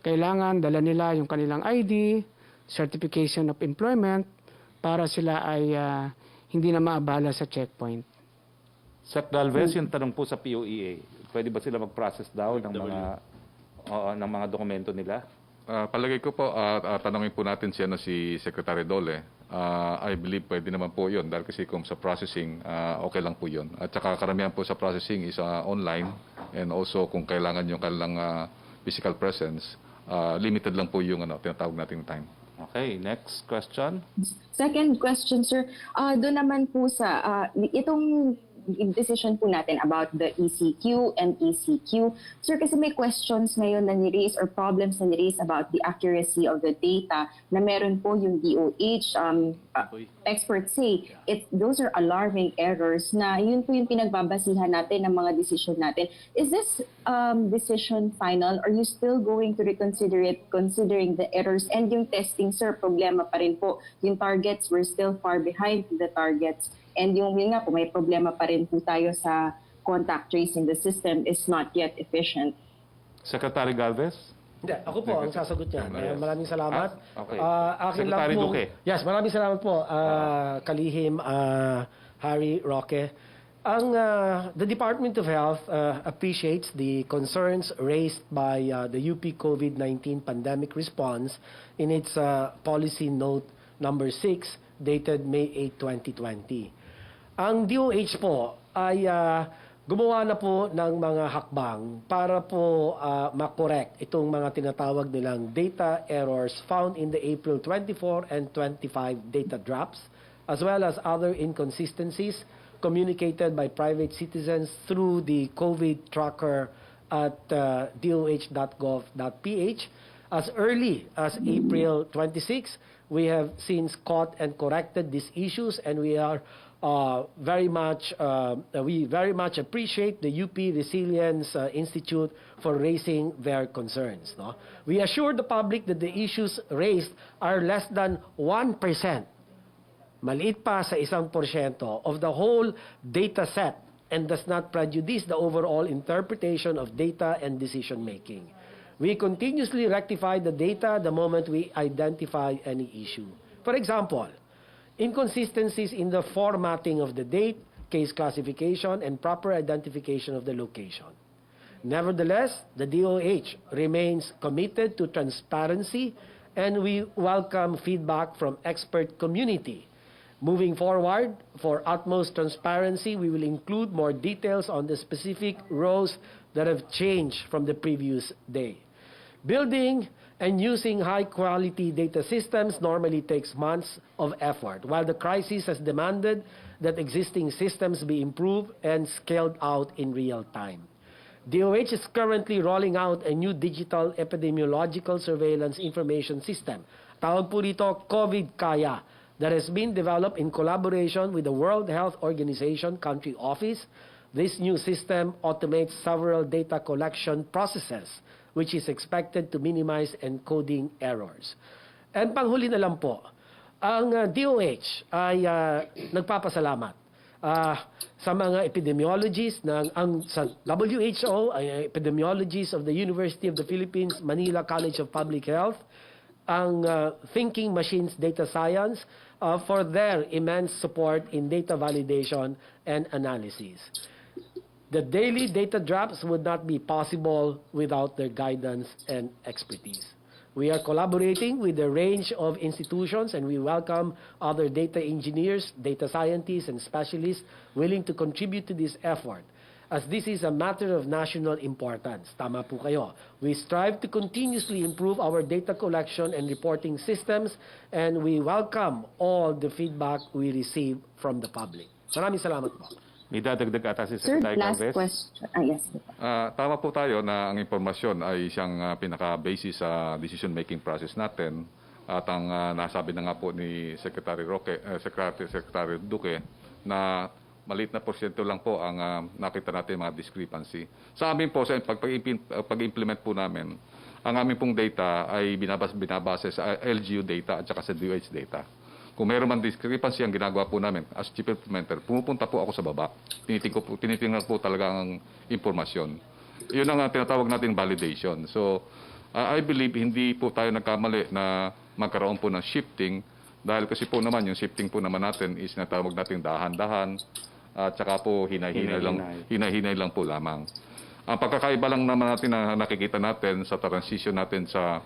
Kailangan dala nila yung kanilang ID, certification of employment, para sila ay hindi na maabala sa checkpoint. Sec Galvez, yung tanong po sa POEA, pwede ba sila mag-process daw ng mga dokumento nila? Palagay ko po, tanongin po natin si Secretary Dole. I believe pwede naman po yun dahil kasi kung sa processing, okay lang po yun. At saka karamihan po sa processing is online and also kung kailangan yung kailang physical presence, limited lang po yung tinatawag nating time. Okay, next question. Second question, sir. Doon naman po sa itong decision po natin about the ECQ and ECQ. Sir, kasi may questions ngayon na ni-raise or problems na ni-raise about the accuracy of the data na meron po yung DOH. Experts say those are alarming errors na yun po yung pinagbabasihan natin ng mga decision natin. Is this decision final? Are you still going to reconsider it considering the errors? And yung testing, sir, problema pa rin po. Yung targets, we're still far behind the targets. And yun nga po, may problema pa rin po tayo sa contact tracing. The system is not yet efficient. Secretary Galvez? Hindi, ako po ang sasagot niya. Maraming salamat. Okay. Akin lang Secretary po. Duque. Yes, maraming salamat po, kalihim Harry Roque. The Department of Health appreciates the concerns raised by the UP COVID-19 pandemic response in its policy note number 6 dated May 8, 2020. Ang DOH po ay gumawa na po ng mga hakbang para po makorek itong mga tinatawag nilang data errors found in the April 24 and 25 data drops, as well as other inconsistencies communicated by private citizens through the COVID tracker at doh.gov.ph. As early as April 26, we have since caught and corrected these issues, and we are very much appreciate the UP Resilience Institute for raising their concerns. No? We assure the public that the issues raised are less than 1%, maliit pa sa 1% of the whole data set, and does not prejudice the overall interpretation of data and decision making. We continuously rectify the data the moment we identify any issue. For example, inconsistencies in the formatting of the date, case classification, and proper identification of the location. Nevertheless, the DOH remains committed to transparency, and we welcome feedback from expert community. Moving forward, for utmost transparency, we will include more details on the specific rows that have changed from the previous day. Building and using high-quality data systems normally takes months of effort, while the crisis has demanded that existing systems be improved and scaled out in real time. DOH is currently rolling out a new digital epidemiological surveillance information system, tawag po dito COVID-Kaya, that has been developed in collaboration with the World Health Organization country office. This new system automates several data collection processes, which is expected to minimize encoding errors. And panghuli na lang po, ang DOH ay nagpapasalamat sa mga epidemiologists sa WHO, ay epidemiologists of the University of the Philippines, Manila College of Public Health, ang Thinking Machines Data Science, for their immense support in data validation and analysis. The daily data drops would not be possible without their guidance and expertise. We are collaborating with a range of institutions, and we welcome other data engineers, data scientists, and specialists willing to contribute to this effort, as this is a matter of national importance. Tama po kayo. We strive to continuously improve our data collection and reporting systems, and we welcome all the feedback we receive from the public. Maraming salamat po. May dadagdag ata si Sir, Secretary last Calves. question. Yes. Tama po tayo na ang impormasyon ay siyang pinaka-basis sa decision-making process natin. At ang nasabi na nga po ni Secretary Roque, Secretary Duque, na maliit na porsyento lang po ang nakita natin mga discrepancy. Sa amin po, sa pag-implement po namin, ang aming pong data ay binabase sa LGU data at saka sa DOH data. Kung mayroon man discrepancy, ang ginagawa po namin as chief implementer, pumupunta po ako sa baba. Tinitingnan po talaga ang impormasyon. Yun ang tinatawag natin validation. So, I believe hindi po tayo nagkamali na magkaroon po ng shifting dahil kasi po naman yung shifting po naman natin is natawag natin dahan-dahan at saka po hinahinay lang po lamang. Ang pagkakaiba lang naman natin na nakikita natin sa transition natin sa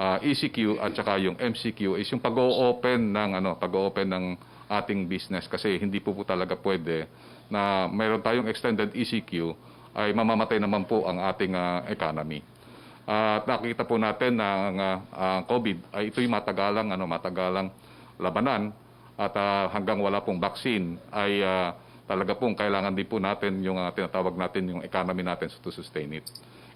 ECQ at saka yung MCQ is yung pag-o-open ng ating business kasi hindi po talaga pwede na mayroon tayong extended ECQ ay mamamatay naman po ang ating economy. At nakikita po natin na ang COVID ay ito'y matagalang labanan at hanggang wala pong vaccine ay talaga pong kailangan din po natin yung tinatawag natin yung economy natin to sustain it.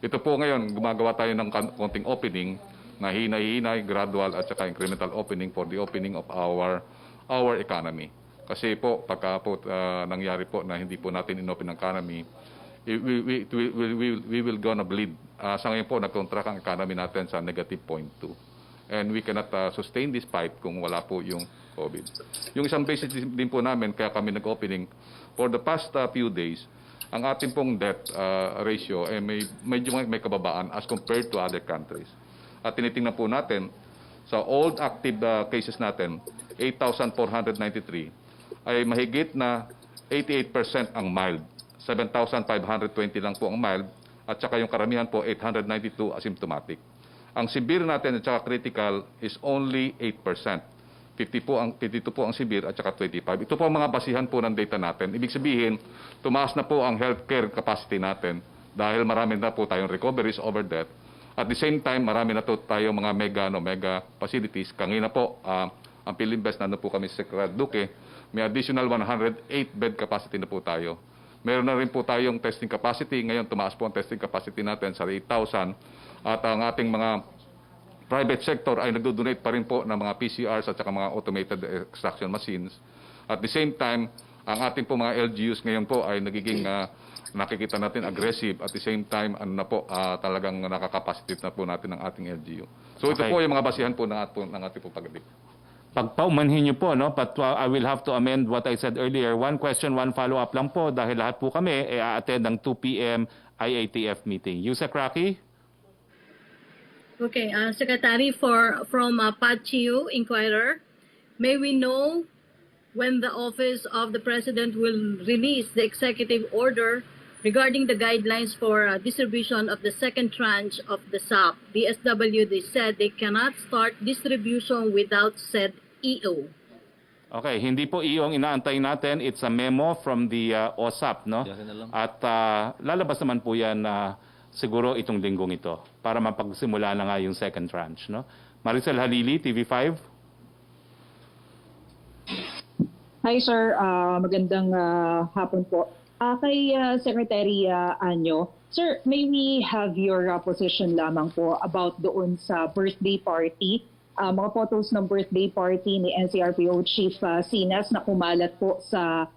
Ito po ngayon, gumagawa tayo ng konting opening na hinay-hinay, gradual at saka incremental opening for the opening of our economy. Kasi po, pagka po nangyari po na hindi po natin inopen ang economy, we will gonna bleed. Sa ngayon po, nag-contract ang economy natin sa negative 0.2. And we cannot sustain this fight kung wala po yung COVID. Yung isang basis din po namin, kaya kami nag-opening, for the past few days, ang ating pong debt ratio ay medyo may kababaan as compared to other countries. At tinitingnan po natin, sa old active cases natin, 8,493, ay mahigit na 88% ang mild. 7,520 lang po ang mild, at saka yung karamihan po, 892 asymptomatic. Ang severe natin at saka critical is only 8%. 52 po ang severe at saka 25. Ito po ang mga basihan po ng data natin. Ibig sabihin, tumaas na po ang healthcare capacity natin dahil marami na po tayong recoveries over death. At the same time, marami na po tayong mga mega facilities. Kanina po, ang Philimbest, nandun po kami sa Secretary Duque, may additional 108 bed capacity na po tayo. Meron na rin po tayong testing capacity. Ngayon, tumaas po ang testing capacity natin sa 8,000. At ang ating mga private sector ay nagdo-donate pa rin po ng mga PCRs at saka mga automated extraction machines. At the same time, ang ating po mga LGUs ngayon po ay nagiging nakikita natin aggressive. At the same time, talagang nakakapacitate na po natin ang ating LGU. So ito Okay. po yung mga basihan po ng ating po pag-adip. Pagpaumanhin niyo po, no? But I will have to amend what I said earlier. One question, one follow-up lang po dahil lahat po kami attend ng 2 p.m. IATF meeting. Yusek Roque? Okay, Secretary, from Pachiu Inquirer, may we know when the Office of the President will release the executive order regarding the guidelines for distribution of the second tranche of the SAP? The SWD said they cannot start distribution without said EO. Okay, hindi po iyong inaantay natin. It's a memo from the OSAP, no? Yan na lang. At lalabas naman po yan siguro itong linggong ito para mapagsimula na nga yung second tranche, no? Maricel Halili, TV5. Hi sir, magandang hapon po. Kay Secretary Anyo, sir, may we have your position lamang po about doon sa birthday party? Mga photos ng birthday party ni NCRPO Chief Sinas na kumalat po sa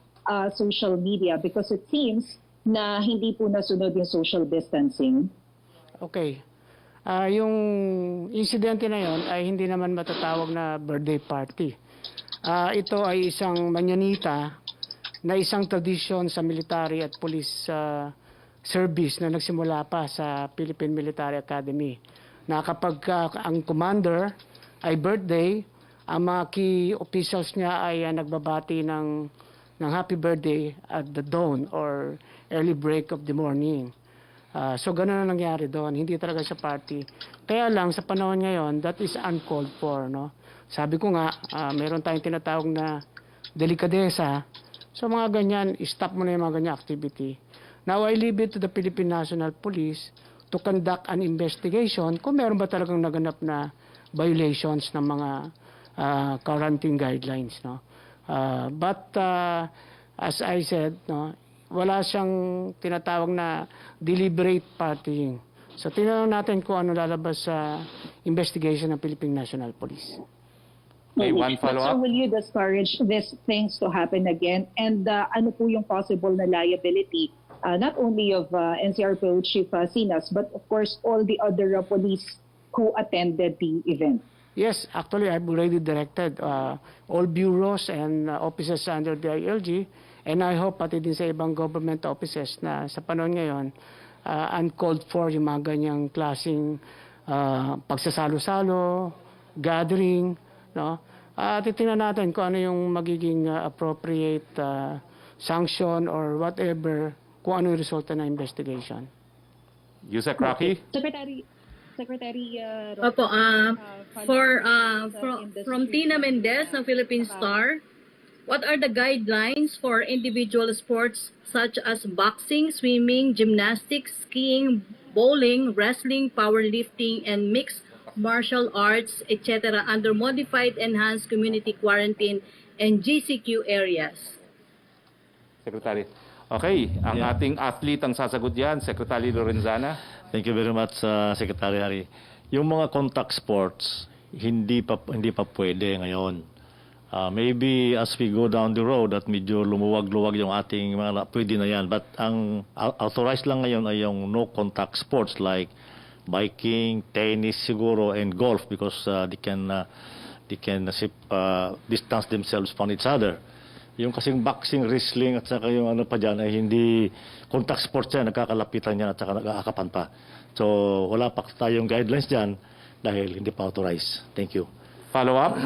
social media because it seems na hindi po nasunod yung social distancing. Okay. Yung insidente na yon ay hindi naman matatawag na birthday party. Ito ay isang manyanita na isang tradisyon sa military at police service na nagsimula pa sa Philippine Military Academy. Na kapag ang commander ay birthday, ang mga key officials niya ay nagbabati ng happy birthday at the dawn or early break of the morning. So ganun ang nangyari doon, hindi talaga sa party. Kaya lang sa panahon ngayon, that is uncalled for, no? Sabi ko nga, meron tayong tinatawag na delikadesa. So mga ganyan, stop mo na yung mga ganyan activity. Now I leave it to the Philippine National Police to conduct an investigation kung meron ba talagang naganap na violations ng mga quarantine guidelines, no? But as I said, no, wala siyang tinatawag na deliberate partying. So tinanong natin kung ano lalabas sa investigation ng Philippine National Police. May one But sir, follow-up? will you discourage these things to happen again? And ano po yung possible na liability, not only of NCRPO Chief Sinas, but of course all the other police who attended the event? Yes, actually I've already directed all bureaus and offices under the ILG, and I hope pati din sa ibang government offices na sa panahon ngayon uncalled for yung mga ganyang klaseng pagsasalo-salo, gathering, no? Titingnan natin kung ano yung magiging appropriate sanction or whatever, kung ano yung resulta ng investigation. Yusek Roque? Secretary Opo, from Tina Mendez ng Philippine Star, what are the guidelines for individual sports such as boxing, swimming, gymnastics, skiing, bowling, wrestling, powerlifting, and mixed martial arts, etc. under modified enhanced community quarantine and GCQ areas? Secretary. Okay, ang ating athlete ang sasagot yan, Secretary Lorenzana. Thank you very much, Secretary Harry. Yung mga contact sports, hindi pa pwede ngayon. Maybe as we go down the road at medyo lumuwag-luwag yung ating mga pwede na yan. But ang authorized lang ngayon ay yung no contact sports like biking, tennis siguro, and golf because they can distance themselves from each other. Yung kasing boxing, wrestling at saka yung ano pa dyan ay hindi contact sports yan, nagkakalapitan yan at saka nagkakapan pa. So wala pa tayong guidelines dyan dahil hindi pa authorized. Thank you. Follow-up?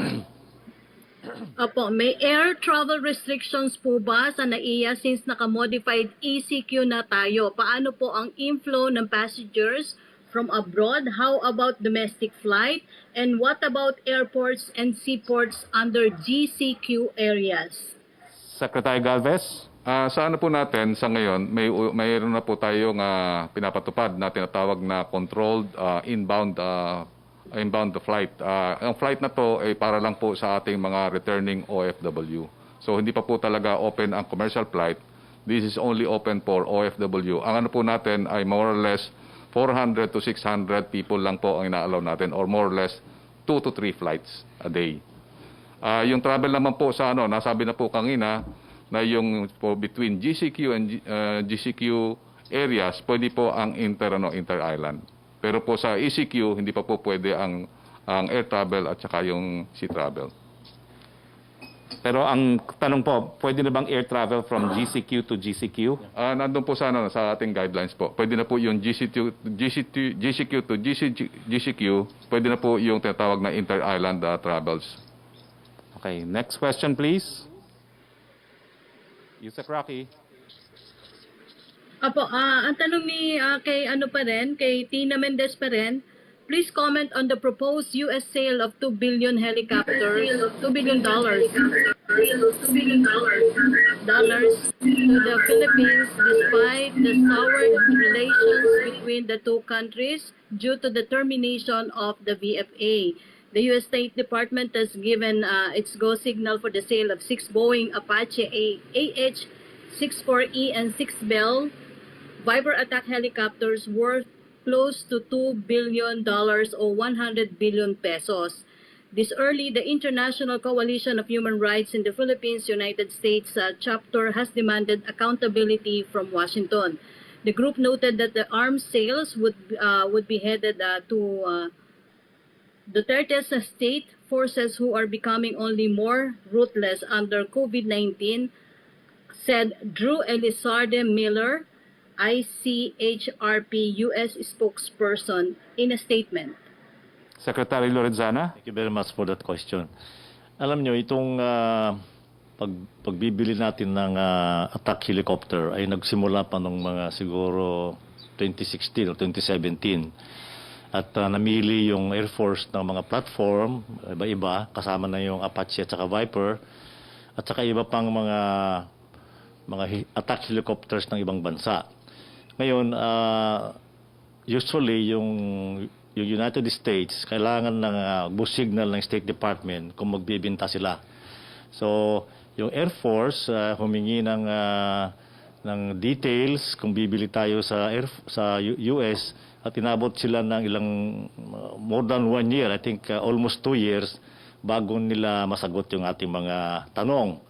Opo, may air travel restrictions po ba sa NAIA since naka-modified ECQ na tayo? Paano po ang inflow ng passengers from abroad? How about domestic flight? And what about airports and seaports under GCQ areas? Secretary Galvez? Sa ano po natin sa ngayon, mayroon na po tayong pinapatupad na tinatawag na controlled inbound flight. Ang flight na to ay para lang po sa ating mga returning OFW. So hindi pa po talaga open ang commercial flight. This is only open for OFW. Ang ano po natin ay more or less 400 to 600 people lang po ang ina-allow natin or more or less 2 to 3 flights a day. Yung travel naman po sa nasabi na po kanina na yung po between GCQ and GCQ areas, pwede po ang inter-island. Pero po sa ECQ, hindi pa po pwede ang air travel at saka yung sea travel. Pero ang tanong po, pwede na bang air travel from GCQ to GCQ? Nandun po sa ating guidelines po. Pwede na po yung GCQ to GCQ, pwede na po yung tinatawag na inter-island travels. Okay, next question please. Yusek Roque. Opo, ang tanong ni kay Tina Mendez pa rin, please comment on the proposed US sale of 2 billion helicopters, $2 billion dollars to the Philippines despite the soured relations between the two countries due to the termination of the VFA. The U.S. State Department has given its go signal for the sale of 6 Boeing Apache AH-64E and 6 Bell Viper attack helicopters worth close to $2 billion or 100 billion pesos. This early, the International Coalition of Human Rights in the Philippines, United States chapter has demanded accountability from Washington. The group noted that the arms sales would be headed to Duterte's state forces who are becoming only more ruthless under COVID-19, said Drew Elizarde Miller, ICHRP U.S. spokesperson, in a statement. Secretary Lorenzana. Thank you very much for that question. Alam nyo, itong pagbibili natin ng attack helicopter ay nagsimula pa nung mga siguro 2016 o 2017. At namili yung Air Force ng mga platform, iba-iba, kasama na yung Apache at saka Viper, at saka iba pang mga attack helicopters ng ibang bansa. Ngayon, usually yung United States, kailangan ng boost signal ng State Department kung magbibinta sila. So, yung Air Force humingi ng details kung bibili tayo sa US at inabot sila ng ilang more than 1 year, I think almost 2 years bago nila masagot yung ating mga tanong.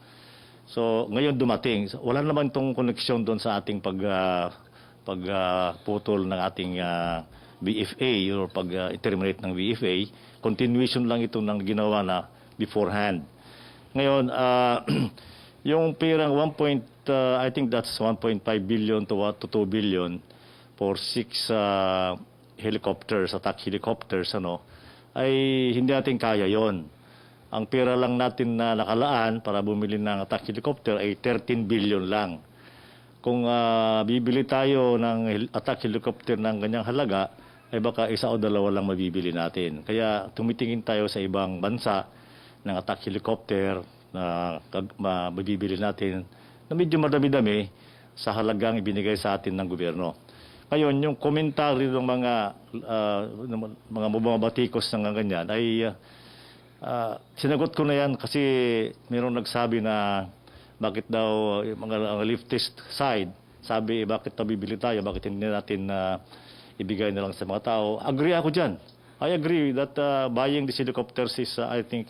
So, ngayon dumating. Wala naman itong koneksyon doon sa ating pagputol ng ating BFA or pag-terminate ng BFA. Continuation lang ito ng ginawa na beforehand. Ngayon, yung pirang I think that's 1.5 billion to 2 billion for 6 helicopters, attack helicopters, ay hindi natin kaya yon. Ang pera lang natin na nakalaan para bumili ng attack helicopter ay 13 billion lang. Kung bibili tayo ng attack helicopter ng ganyang halaga, ay baka 1 o 2 lang mabibili natin. Kaya tumitingin tayo sa ibang bansa ng attack helicopter na mabibili natin na medyo madami-dami sa halagang ibinigay sa atin ng gobyerno. Ngayon, yung komentaryo ng mga bumabatikos ng ganyan ay sinagot ko na yan kasi mayroong nagsabi na bakit daw mga leftist side, sabi bakit nabibili tayo, bakit hindi natin ibigay na lang sa mga tao. Agree ako dyan. I agree that buying these helicopters is, I think,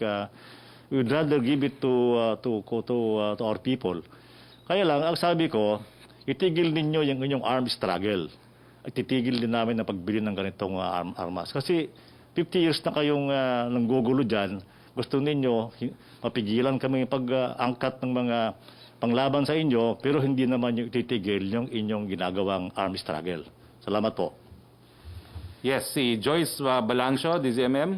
we would rather give it to our people. Kaya lang, ang sabi ko, itigil ninyo yung inyong armed struggle. At titigil din namin na pagbili ng ganitong armas. Kasi 50 years na kayong nanggugulo dyan, gusto ninyo mapigilan kami pag-angkat ng mga panglaban sa inyo, pero hindi naman yung titigil yung inyong ginagawang armed struggle. Salamat po. Yes, si Joyce Balancio, DZMM.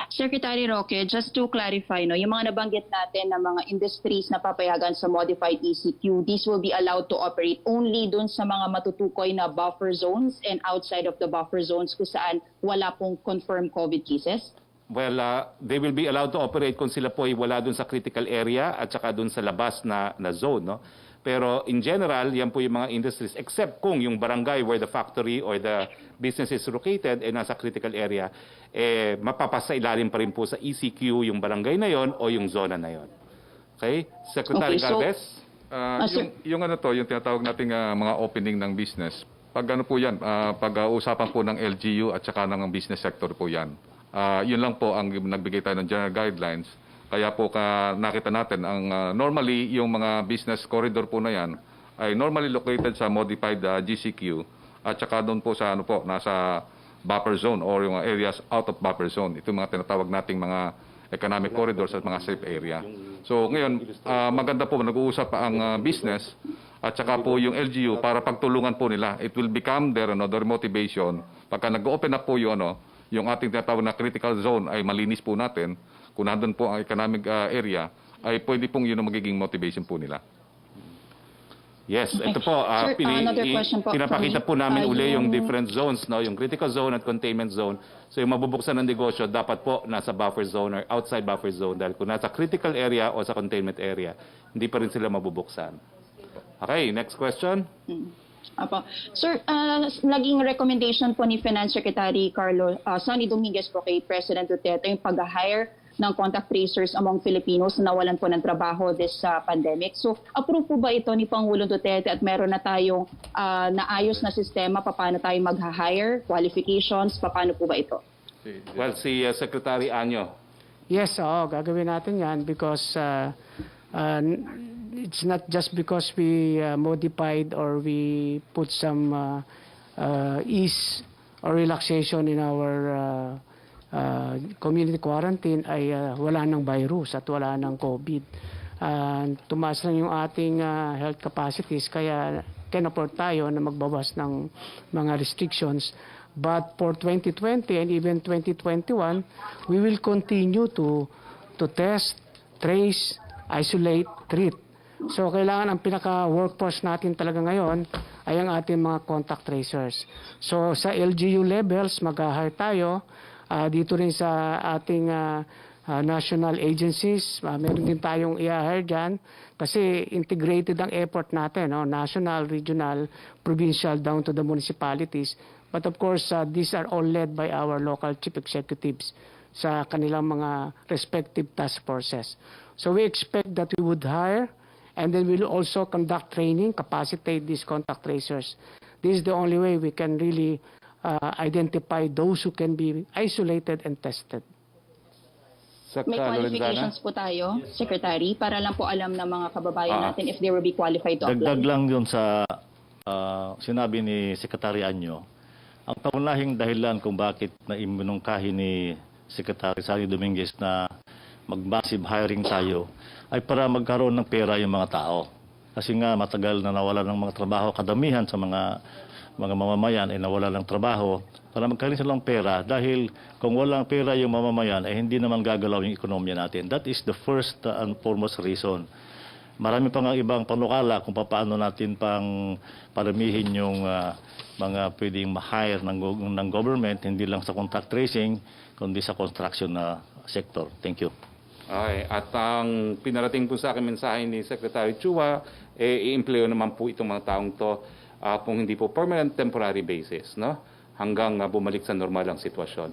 Secretary Roque, just to clarify, yung mga nabanggit natin na mga industries na papayagan sa modified ECQ, these will be allowed to operate only dun sa mga matutukoy na buffer zones and outside of the buffer zones kung saan wala pong confirmed COVID cases? Well, they will be allowed to operate kung sila po ay wala dun sa critical area at saka dun sa labas na zone, no? Pero in general, yan po yung mga industries, except kung yung barangay where the factory or the business is located ay nasa critical area, mapapasa ilalim pa rin po sa ECQ yung barangay na yon o yung zona na yon. Okay? Secretary Galvez? Yung tinatawag nating mga opening ng business, pag ano po yan, pag-uusapan po ng LGU at saka ng business sector po yan. Yun lang po ang nagbigay tayo ng general guidelines. Kaya po nakita natin, normally yung mga business corridor po na yan ay normally located sa modified GCQ at saka doon po sa nasa buffer zone or yung areas out of buffer zone. Ito mga tinatawag nating mga economic corridors at mga safe area. So ngayon, maganda po nag-uusap ang business at saka po yung LGU para pagtulungan po nila. It will become their motivation. Pagka nag-open up po yung ating tinatawag na critical zone ay malinis po natin, kung nandun po ang economic area, ay pwede pong yun ang magiging motivation po nila. Yes, ito po, pinapakita po namin uli yung different zones, no? Yung critical zone at containment zone. So yung mabubuksan ng negosyo, dapat po nasa buffer zone or outside buffer zone. Dahil kung nasa critical area o sa containment area, hindi pa rin sila mabubuksan. Okay, next question. Apo. Sir, naging recommendation po ni Finance Secretary Sonny Dominguez po kay President Duterte yung pag-hire ng contact tracers among Filipinos na nawalan po ng trabaho this pandemic. So, approve po ba ito ni Pangulong Duterte at meron na tayong naayos na sistema paano tayo mag-hire, qualifications, paano po ba ito? Well, si Secretary Anyo. Yes, gagawin natin yan because it's not just because we modified or we put some ease or relaxation in our community quarantine ay wala ng virus at wala ng COVID. Tumaas lang yung ating health capacities kaya can afford tayo na magbawas ng mga restrictions But for 2020 and even 2021, we will continue to test, trace, isolate, treat. So kailangan ang pinaka-workforce natin talaga ngayon ay ang ating mga contact tracers. So sa LGU levels, mag-hire tayo. Dito rin sa ating national agencies, meron din tayong i-hire dyan kasi integrated ang effort natin, no? National, regional, provincial, down to the municipalities. But of course, these are all led by our local chief executives sa kanilang mga respective task forces. So we expect that we would hire and then we'll also conduct training, capacitate these contact tracers. This is the only way we can really identify those who can be isolated and tested. May qualifications po tayo, Secretary, para lang po alam ng mga kababayan natin if they will be qualified to apply. Dagdag lang yun sa sinabi ni Secretary Anyo. Ang pangunahing dahilan kung bakit naiminungkahi ni Secretary Sani Dominguez na mag-massive hiring tayo ay para magkaroon ng pera yung mga tao. Kasi nga matagal na nawala ng mga trabaho, kadamihan sa mga mamamayan ay nawala ng trabaho para magkaroon silang pera dahil kung walang pera yung mamamayan ay hindi naman gagalaw yung ekonomiya natin. That is the first and foremost reason. Marami pa nga ibang panukala kung paano natin pang paramihin yung mga pwedeng ma-hire ng government, hindi lang sa contact tracing, kundi sa construction na sector. Thank you. Okay. At ang pinarating po sa akin mensahe ni Secretary Chua, i-empleo naman po itong mga taong to kung hindi po permanent, temporary basis, no? Hanggang bumalik sa normal ang sitwasyon.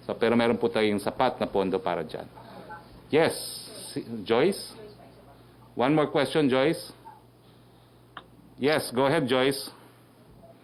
So, pero meron po tayong sapat na pondo para dyan. Yes, Joyce? One more question, Joyce. Yes, go ahead, Joyce.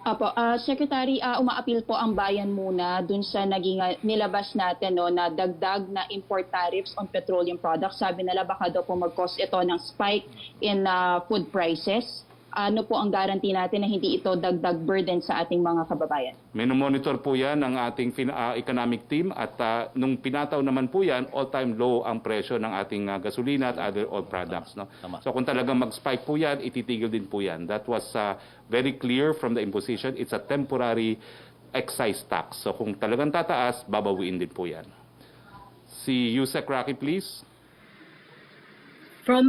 Apo, Secretary, umaapil po ang bayan muna dun sa naging nilabas natin no, na dagdag na import tariffs on petroleum products. Sabi nila baka daw po mag-cause ito ng spike in food prices. Ano po ang guarantee natin na hindi ito dagdag burden sa ating mga kababayan? Minomonitor po yan ng ating economic team at nung pinataw naman po yan, all-time low ang presyo ng ating gasolina at other oil products. No? So kung talagang mag-spike po yan, ititigil din po yan. That was very clear from the imposition. It's a temporary excise tax. So kung talagang tataas, babawiin din po yan. Si Yusek Roque, please. From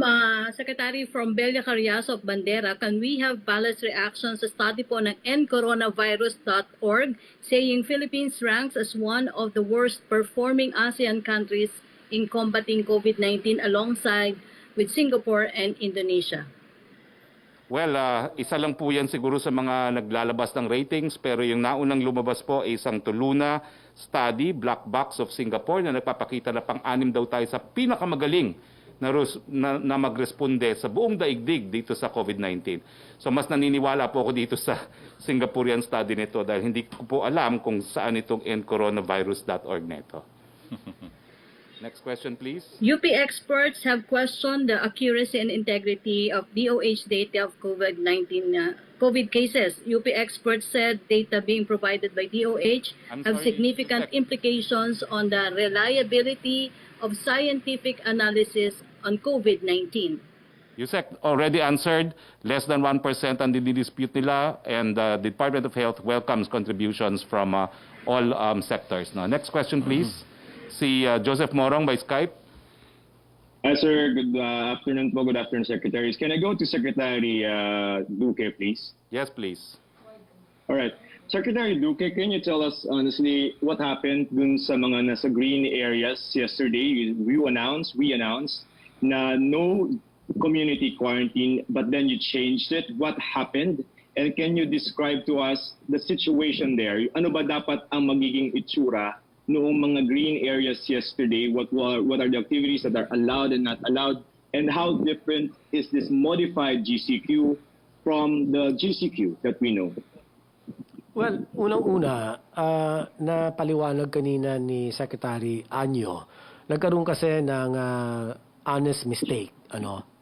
Secretary from Belia Carriazo of Bandera, can we have balanced reactions sa study po ng endcoronavirus.org saying Philippines ranks as one of the worst performing ASEAN countries in combating COVID-19 alongside with Singapore and Indonesia? Well, isa lang po yan siguro sa mga naglalabas ng ratings, pero yung naunang lumabas po ay isang Tuluna study, Black Box of Singapore, na nagpapakita na pang-anim daw tayo sa pinakamagaling na magresponde sa buong daigdig dito sa COVID-19. So mas naniniwala po ako dito sa Singaporean study nito dahil hindi ko po alam kung saan itong endcoronavirus.org nito. Next question, please. UP experts have questioned the accuracy and integrity of DOH data of COVID-19 COVID cases. UP experts said data being provided by DOH have significant implications on the reliability of scientific analysis on COVID-19. Yusek already answered, less than 1% ang dispute nila, and the Department of Health welcomes contributions from all sectors. Now, next question, please. Si Joseph Morong by Skype. Hi, sir. Good afternoon po. Good afternoon, secretaries. Can I go to Secretary Duque, please? Yes, please. All right. Secretary Duque, can you tell us honestly what happened dun sa mga nasa green areas yesterday? We announced na no community quarantine, but then you changed it. What happened? And can you describe to us the situation there? Ano ba dapat ang magiging itsura noong mga green areas yesterday? What are the activities that are allowed and not allowed? And how different is this modified GCQ from the GCQ that we know? Well, unang-una, na paliwanag kanina ni Secretary Anyo, nagkaroon kasi ng honest mistake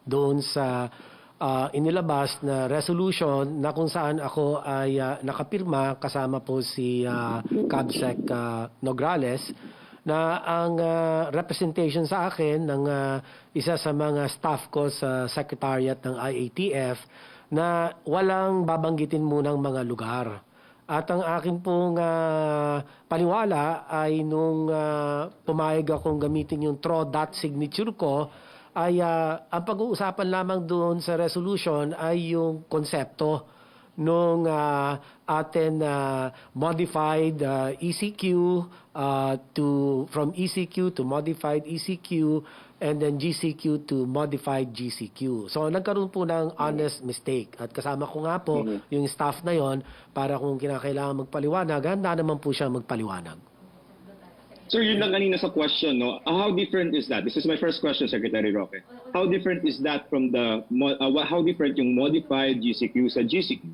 doon sa inilabas na resolution na kung saan ako ay nakapirma kasama po si Cabsec Nograles na ang representation sa akin ng isa sa mga staff ko sa Secretariat ng IATF na walang babanggitin munang mga lugar. At ang aking pong paniwala ay nung pumayag akong gamitin yung TRO.dot signature ko, ay ang pag-uusapan lamang doon sa resolution ay yung konsepto nung atin modified ECQ from ECQ to modified ECQ and then GCQ to modified GCQ. So nagkaroon po ng honest mistake at kasama ko nga po yung staff na yon para kung kinakailangan magpaliwanag, handa naman po siya magpaliwanag. Sir, yun lang kanina sa question, no? How different is that? This is my first question, Secretary Roque. How different is that from how different yung modified GCQ sa GCQ?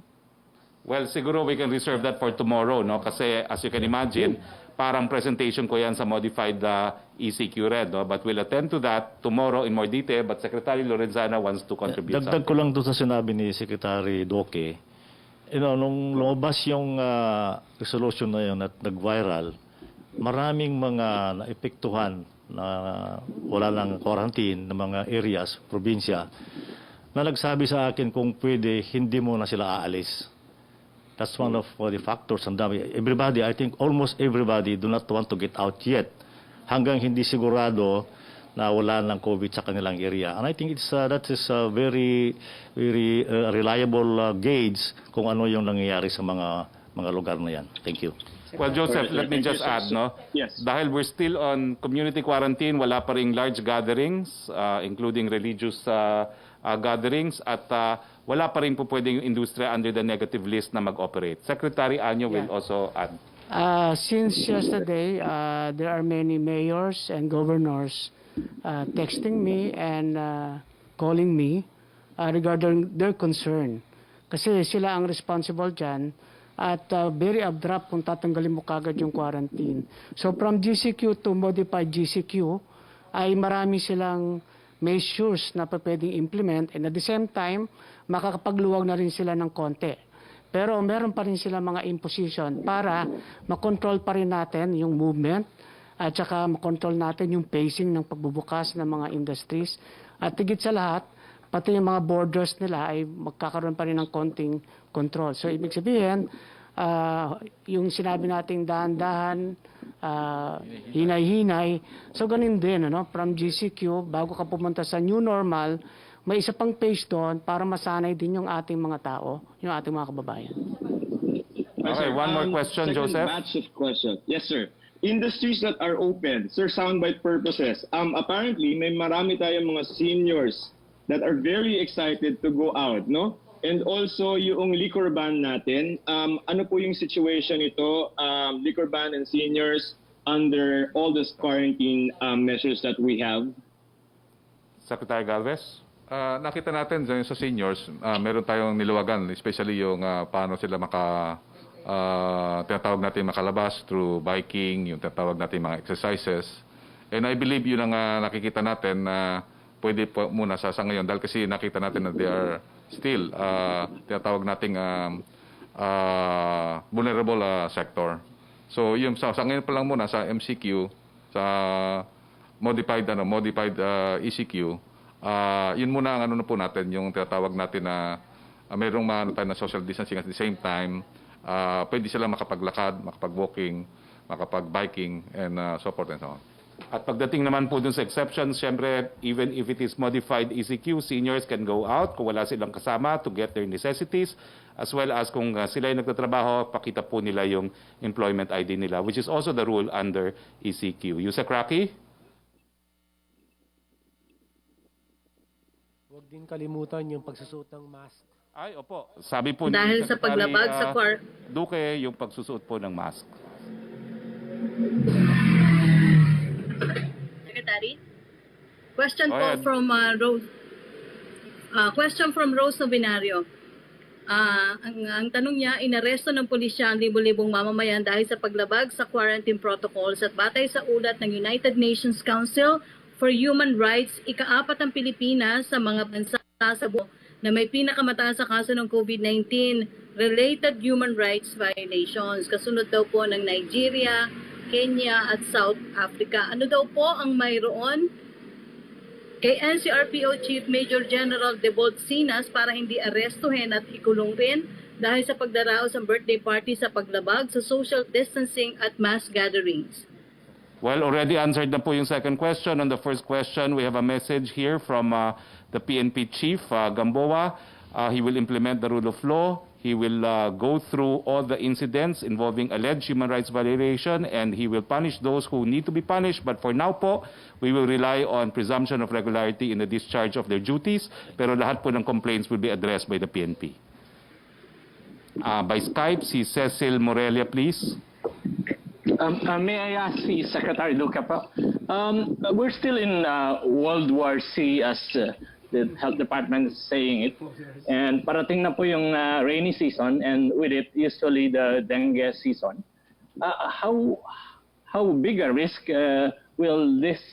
Well, siguro we can reserve that for tomorrow, no? Kasi as you can imagine, parang presentation ko yan sa modified ECQ red, no? But we'll attend to that tomorrow in more detail. But Secretary Lorenzana wants to contribute Dagdag ko lang doon sa sinabi ni Secretary Roque. Nung lumabas yung resolution na yun at nag-viral, maraming mga naepektuhan na wala lang quarantine ng mga areas, probinsya, na nagsabi sa akin kung pwede, hindi mo na sila aalis. That's one of the factors. Everybody, I think almost everybody do not want to get out yet hanggang hindi sigurado na wala ng COVID sa kanilang area. And I think that is a very reliable gauge kung ano yung nangyayari sa mga lugar na yan. Thank you. Well, Joseph, let me just add, no? Yes. Dahil we're still on community quarantine, wala pa ring large gatherings, including religious gatherings, at wala pa rin po pwedeng yung industriya under the negative list na mag-operate. Secretary Anyo will also add. Since yesterday, there are many mayors and governors texting me and calling me regarding their concern. Kasi sila ang responsible dyan at very abrupt kung tatanggalin mo kagad yung quarantine. So from GCQ to modified GCQ ay marami silang measures na pwedeng implement and at the same time makakapagluwag na rin sila ng konti. Pero meron pa rin sila mga imposition para makontrol pa rin natin yung movement at saka makontrol natin yung pacing ng pagbubukas ng mga industries. At higit sa lahat, pati yung mga borders nila ay magkakaroon pa rin ng konting control. So ibig sabihin, yung sinabi nating dahan-dahan, hinay-hinay, so ganun din, from GCQ, bago ka pumunta sa new normal, may isa pang phase doon para masanay din yung ating mga tao, yung ating mga kababayan. Okay, one more question, second Joseph. Batch of questions. Yes, sir. Industries that are open, sir, soundbite purposes. Apparently, may marami tayong mga seniors that are very excited to go out, no? And also, yung liquor ban natin, ano po yung situation ito, liquor ban and seniors under all the quarantine measures that we have? Secretary Galvez? Nakita natin sa seniors, meron tayong niluwagan, especially yung paano sila tinatawag natin makalabas through biking, yung tinatawag natin mga exercises. And I believe yun ang nakikita natin na pwede po muna sa ngayon dahil kasi nakita natin na they are still tinatawag nating vulnerable sector. So yung sa ngayon pa lang muna sa MCQ, sa modified ECQ, yun muna ang ano po natin, yung tinatawag natin na mayroong tayo na social distancing at the same time, pwede sila makapaglakad, makapag-walking, makapag-biking, and so forth and so on. At pagdating naman po dun sa exceptions, syempre, even if it is modified ECQ, seniors can go out kung wala silang kasama to get their necessities, as well as kung sila ay nagtatrabaho, pakita po nila yung employment ID nila, which is also the rule under ECQ. Yusek Roque? Huwag din kalimutan yung pagsusuot ng mask. Ay, opo. Sabi po Dahil ni sa Secretary, paglabag sa Duque, yung pagsusuot po ng mask. Secretary? Question Go po ahead. from Rose. Question from Rose Novinario. Ang tanong niya, inaresto ng pulisya ang libo-libong mamamayan dahil sa paglabag sa quarantine protocols at batay sa ulat ng United Nations Council for Human Rights, ika-4 ang Pilipinas sa mga bansa sa buo na may pinakamataas sa kaso ng COVID-19 related human rights violations. Kasunod daw po ng Nigeria, Kenya at South Africa. Ano daw po ang mayroon kay NCRPO Chief Major General Debold Sinas para hindi arestuhin at ikulong rin dahil sa pagdaraos ng birthday party sa paglabag sa social distancing at mass gatherings. Well, already answered na po yung second question. On the first question, we have a message here from the PNP Chief, Gamboa. He will implement the rule of law. He will go through all the incidents involving alleged human rights violation, and he will punish those who need to be punished. But for now po, we will rely on presumption of regularity in the discharge of their duties. Pero lahat po ng complaints will be addressed by the PNP. By Skype, si Cecil Morelia, please. May I ask si Secretary Luca po? We're still in World War C as the Health Department is saying it. And parating na po yung rainy season, and with it, usually the dengue season. How big a risk will this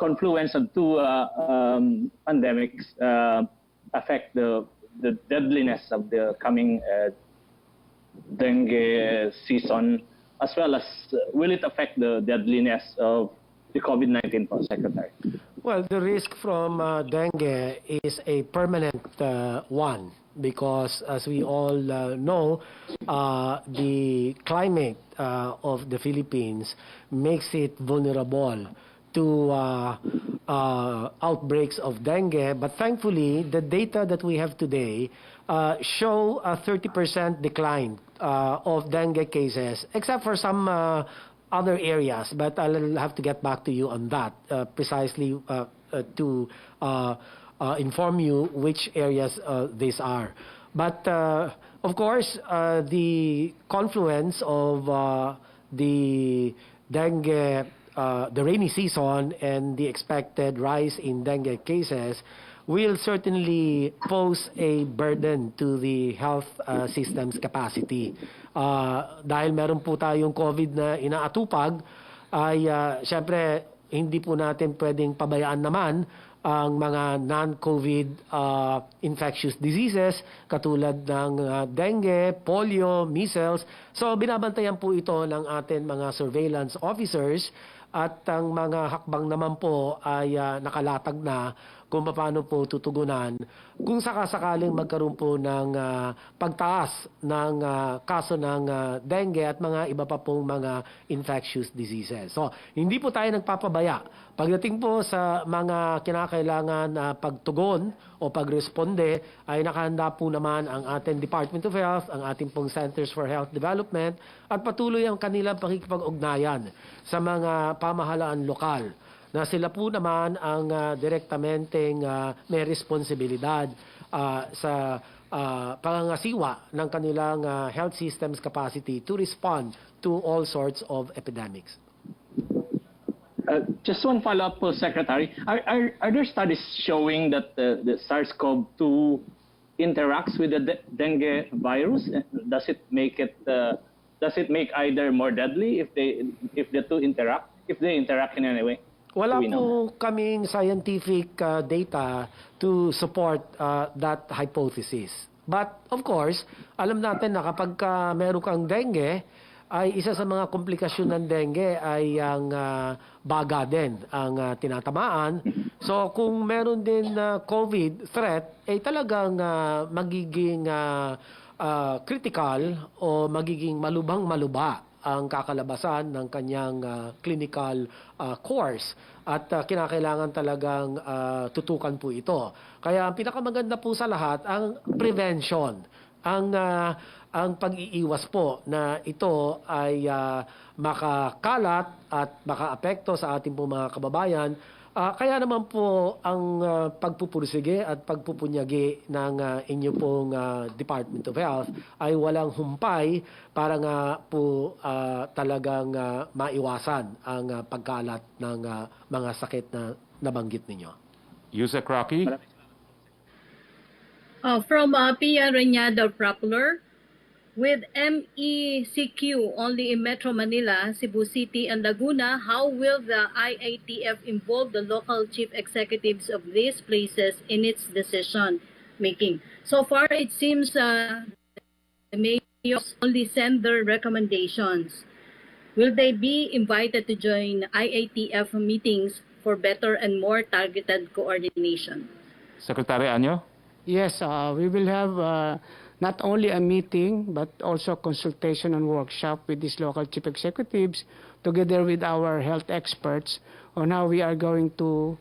confluence of two pandemics affect the deadliness of the coming dengue season, as well as will it affect the deadliness of the COVID-19 po, Secretary? Well, the risk from dengue is a permanent one because, as we all know, the climate of the Philippines makes it vulnerable to outbreaks of dengue. But thankfully, the data that we have today show a 30% decline of dengue cases, except for some other areas, but I'll have to get back to you on that precisely to inform you which areas these are. But of course, the confluence of the dengue, the rainy season, and the expected rise in dengue cases will certainly pose a burden to the health system's capacity. Dahil meron po tayong COVID na inaatupag, ay syempre hindi po natin pwedeng pabayaan naman ang mga non-COVID infectious diseases katulad ng dengue, polio, measles. So binabantayan po ito ng ating mga surveillance officers, at ang mga hakbang naman po ay nakalatag na kung paano po tutugunan kung sakasakaling magkaroon po ng pagtaas ng kaso ng dengue at mga iba pa pong mga infectious diseases. So, hindi po tayo nagpapabaya. Pagdating po sa mga kinakailangan na pagtugon o pagresponde, ay nakahanda po naman ang ating Department of Health, ang ating pong Centers for Health Development, at patuloy ang kanilang pakikipag-ugnayan sa mga pamahalaan lokal, na sila po naman ang direktamenteng may responsibilidad sa pangangasiwa ng kanilang health system's capacity to respond to all sorts of epidemics. Just one follow-up po, Secretary. Are there studies showing that the SARS-CoV-2 interacts with the dengue virus? Does it make either more deadly if the two interact? If they interact in any way? Wala po kaming scientific data to support that hypothesis. But of course, alam natin na kapag meron kang dengue, ay isa sa mga komplikasyon ng dengue ay ang baga din ang tinatamaan. So kung meron din COVID threat, ay talagang magiging critical o magiging malubang-maluba ang kakalabasan ng kanyang clinical course, at kinakailangan talagang tutukan po ito. Kaya ang pinakamaganda po sa lahat ang prevention, ang pag-iiwas po na ito ay makakalat at makaapekto sa ating po mga kababayan. Kaya naman po ang pagpupursige at pagpupunyagi ng inyo pong Department of Health ay walang humpay para nga po talagang maiwasan ang pagkalat ng mga sakit na nabanggit ninyo. Yusek Roque. From Pia Reñada Propeller, with MECQ only in Metro Manila, Cebu City, and Laguna, how will the IATF involve the local chief executives of these places in its decision making? So far, it seems the mayors only send their recommendations. Will they be invited to join IATF meetings for better and more targeted coordination. Secretary Anyo? Yes, we will have not only a meeting but also a consultation and workshop with these local chief executives together with our health experts on how we are going to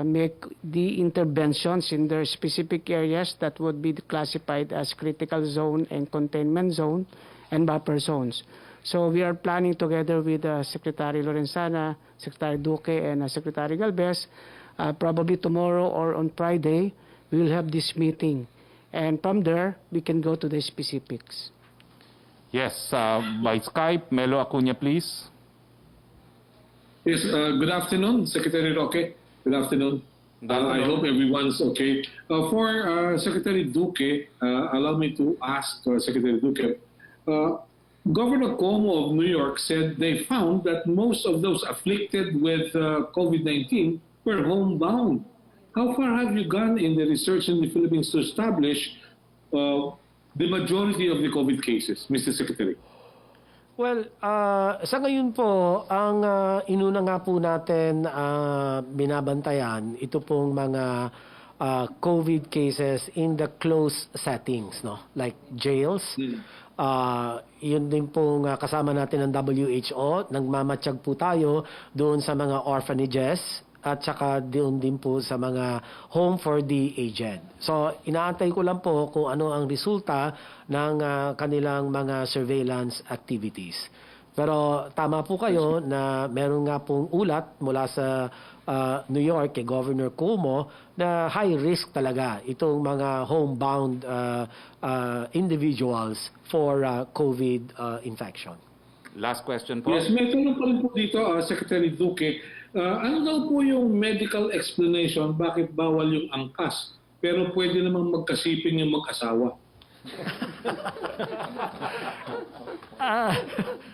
make the interventions in their specific areas that would be classified as critical zone and containment zone and buffer zones. So we are planning together with Secretary Lorenzana, Secretary Duque, and Secretary Galvez, probably tomorrow or on Friday, we will have this meeting. And from there, we can go to the specifics. Yes, by Skype, Melo Acuña, please. Yes, good afternoon, Secretary Roque. Good afternoon. I hope everyone's okay. For Secretary Duque, allow me to ask Secretary Duque. Governor Cuomo of New York said they found that most of those afflicted with COVID-19 were homebound. How far have you gone in the research in the Philippines to establish the majority of the COVID cases, Mr. Secretary? Well, sa ngayon po, ang inuna nga po natin binabantayan, ito pong mga COVID cases in the closed settings, no? Like jails. Yun din pong kasama natin ng WHO, nagmamatsyag po tayo doon sa mga orphanages at saka doon din po sa mga home for the aged. So, inaantay ko lang po kung ano ang resulta ng kanilang mga surveillance activities. Pero tama po kayo na meron nga pong ulat mula sa New York kay Governor Cuomo na high risk talaga itong mga homebound individuals for COVID infection. Last question po. Yes, may tanong pa rin po dito, Secretary Duque. Ano daw po yung medical explanation bakit bawal yung angkas pero pwede namang magkasiping yung mag-asawa?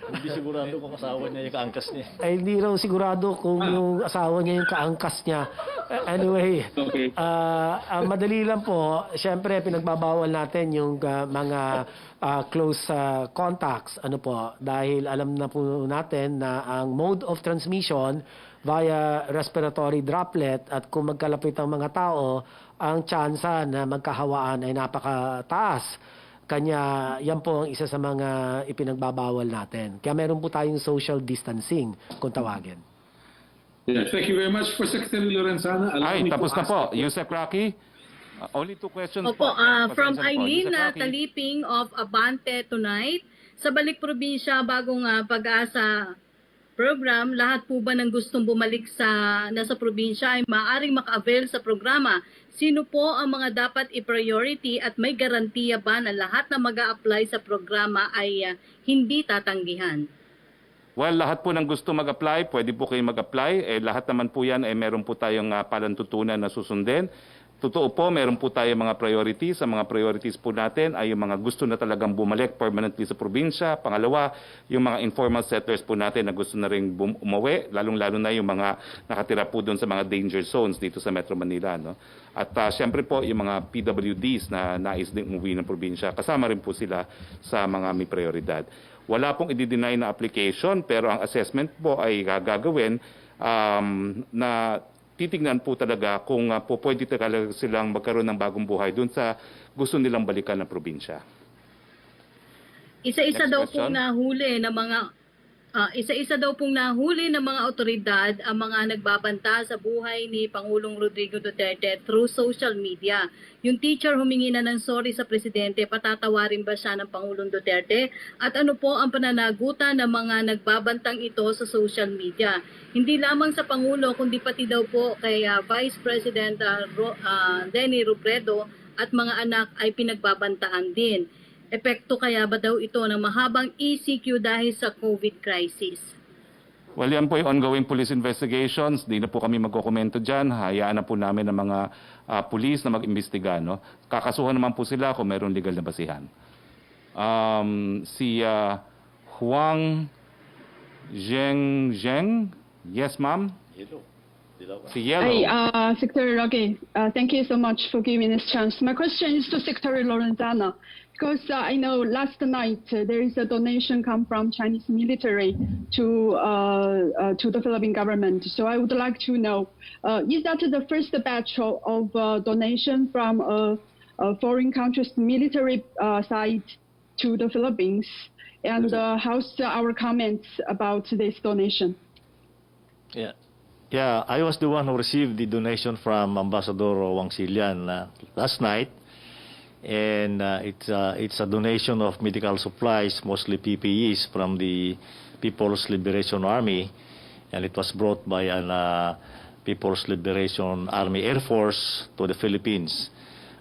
Hindi sigurado kung asawa niya yung kaangkas niya. Ay, hindi raw sigurado kung yung asawa niya yung kaangkas niya. Anyway, Okay. madali lang po. Siyempre, pinagbabawal natin yung mga close contacts. Ano po, dahil alam na po natin na ang mode of transmission via respiratory droplet at kung magkalapit ang mga tao, ang tsansa na magkahawaan ay napakataas. Kanya, yan po ang isa sa mga ipinagbabawal natin. Kaya meron po tayong social distancing, kung tawagin. Yeah, thank you very much for Secretary Lorenzana. Ay, tapos na po. Yusek Roque, only 2 questions Opo, po. from Pasensya na po. Eileen Yusek Roque. Taliping of Abante Tonight, sa balik probinsya bagong pag-asa program, lahat po ba ng gustong bumalik nasa probinsya ay maaaring maka-avail sa programa? Sino po ang mga dapat i-priority at may garantiya ba na lahat na mag-a-apply sa programa ay hindi tatanggihan? Well, lahat po ng gusto mag-apply, pwede po kayo mag-apply. Lahat naman po yan ay meron po tayong palantutunan na susundin. Totoo po, meron po tayo mga priorities. Ang mga priorities po natin ay yung mga gusto na talagang bumalik permanently sa probinsya. Pangalawa, yung mga informal settlers po natin na gusto na rin umuwi, lalong-lalo na yung mga nakatira po doon sa mga danger zones dito sa Metro Manila. No? At syempre po, yung mga PWDs na nais din umuwi ng probinsya, kasama rin po sila sa mga may prioridad. Wala pong i-deny na application, pero ang assessment po ay gagawin na titignan po talaga kung po pwede talaga silang magkaroon ng bagong buhay doon sa gusto nilang balikan ng probinsya. Isa-isa Next daw question. pong nahuli ng mga otoridad ang mga nagbabanta sa buhay ni Pangulong Rodrigo Duterte through social media. Yung teacher humingi na ng sorry sa presidente, patatawarin ba siya ng Pangulong Duterte? At ano po ang pananagutan ng mga nagbabantang ito sa social media? Hindi lamang sa Pangulo, kundi pati daw po kay Vice President Denny Robredo at mga anak ay pinagbabantaan din. Epekto kaya ba daw ito ng mahabang ECQ dahil sa COVID crisis? Well, yan po yung ongoing police investigations. Di na po kami magkokomento dyan. Hayaan na po namin ng mga police na mag-imbestiga. No? Kakasuhan naman po sila kung mayroong legal na basihan. Si Huang Zheng. Yes, ma'am? Si Yellow. Hi, Secretary Roque. Thank you so much for giving this chance. My question is to Secretary Lorenzana. Because I know last night there is a donation come from Chinese military to the Philippine government. So I would like to know, is that the first batch of donation from a foreign country's military side to the Philippines? And how's our comments about this donation? Yeah, I was the one who received the donation from Ambassador Wang Silian last night. And it's a donation of medical supplies, mostly PPEs, from the People's Liberation Army. And it was brought by an People's Liberation Army Air Force to the Philippines.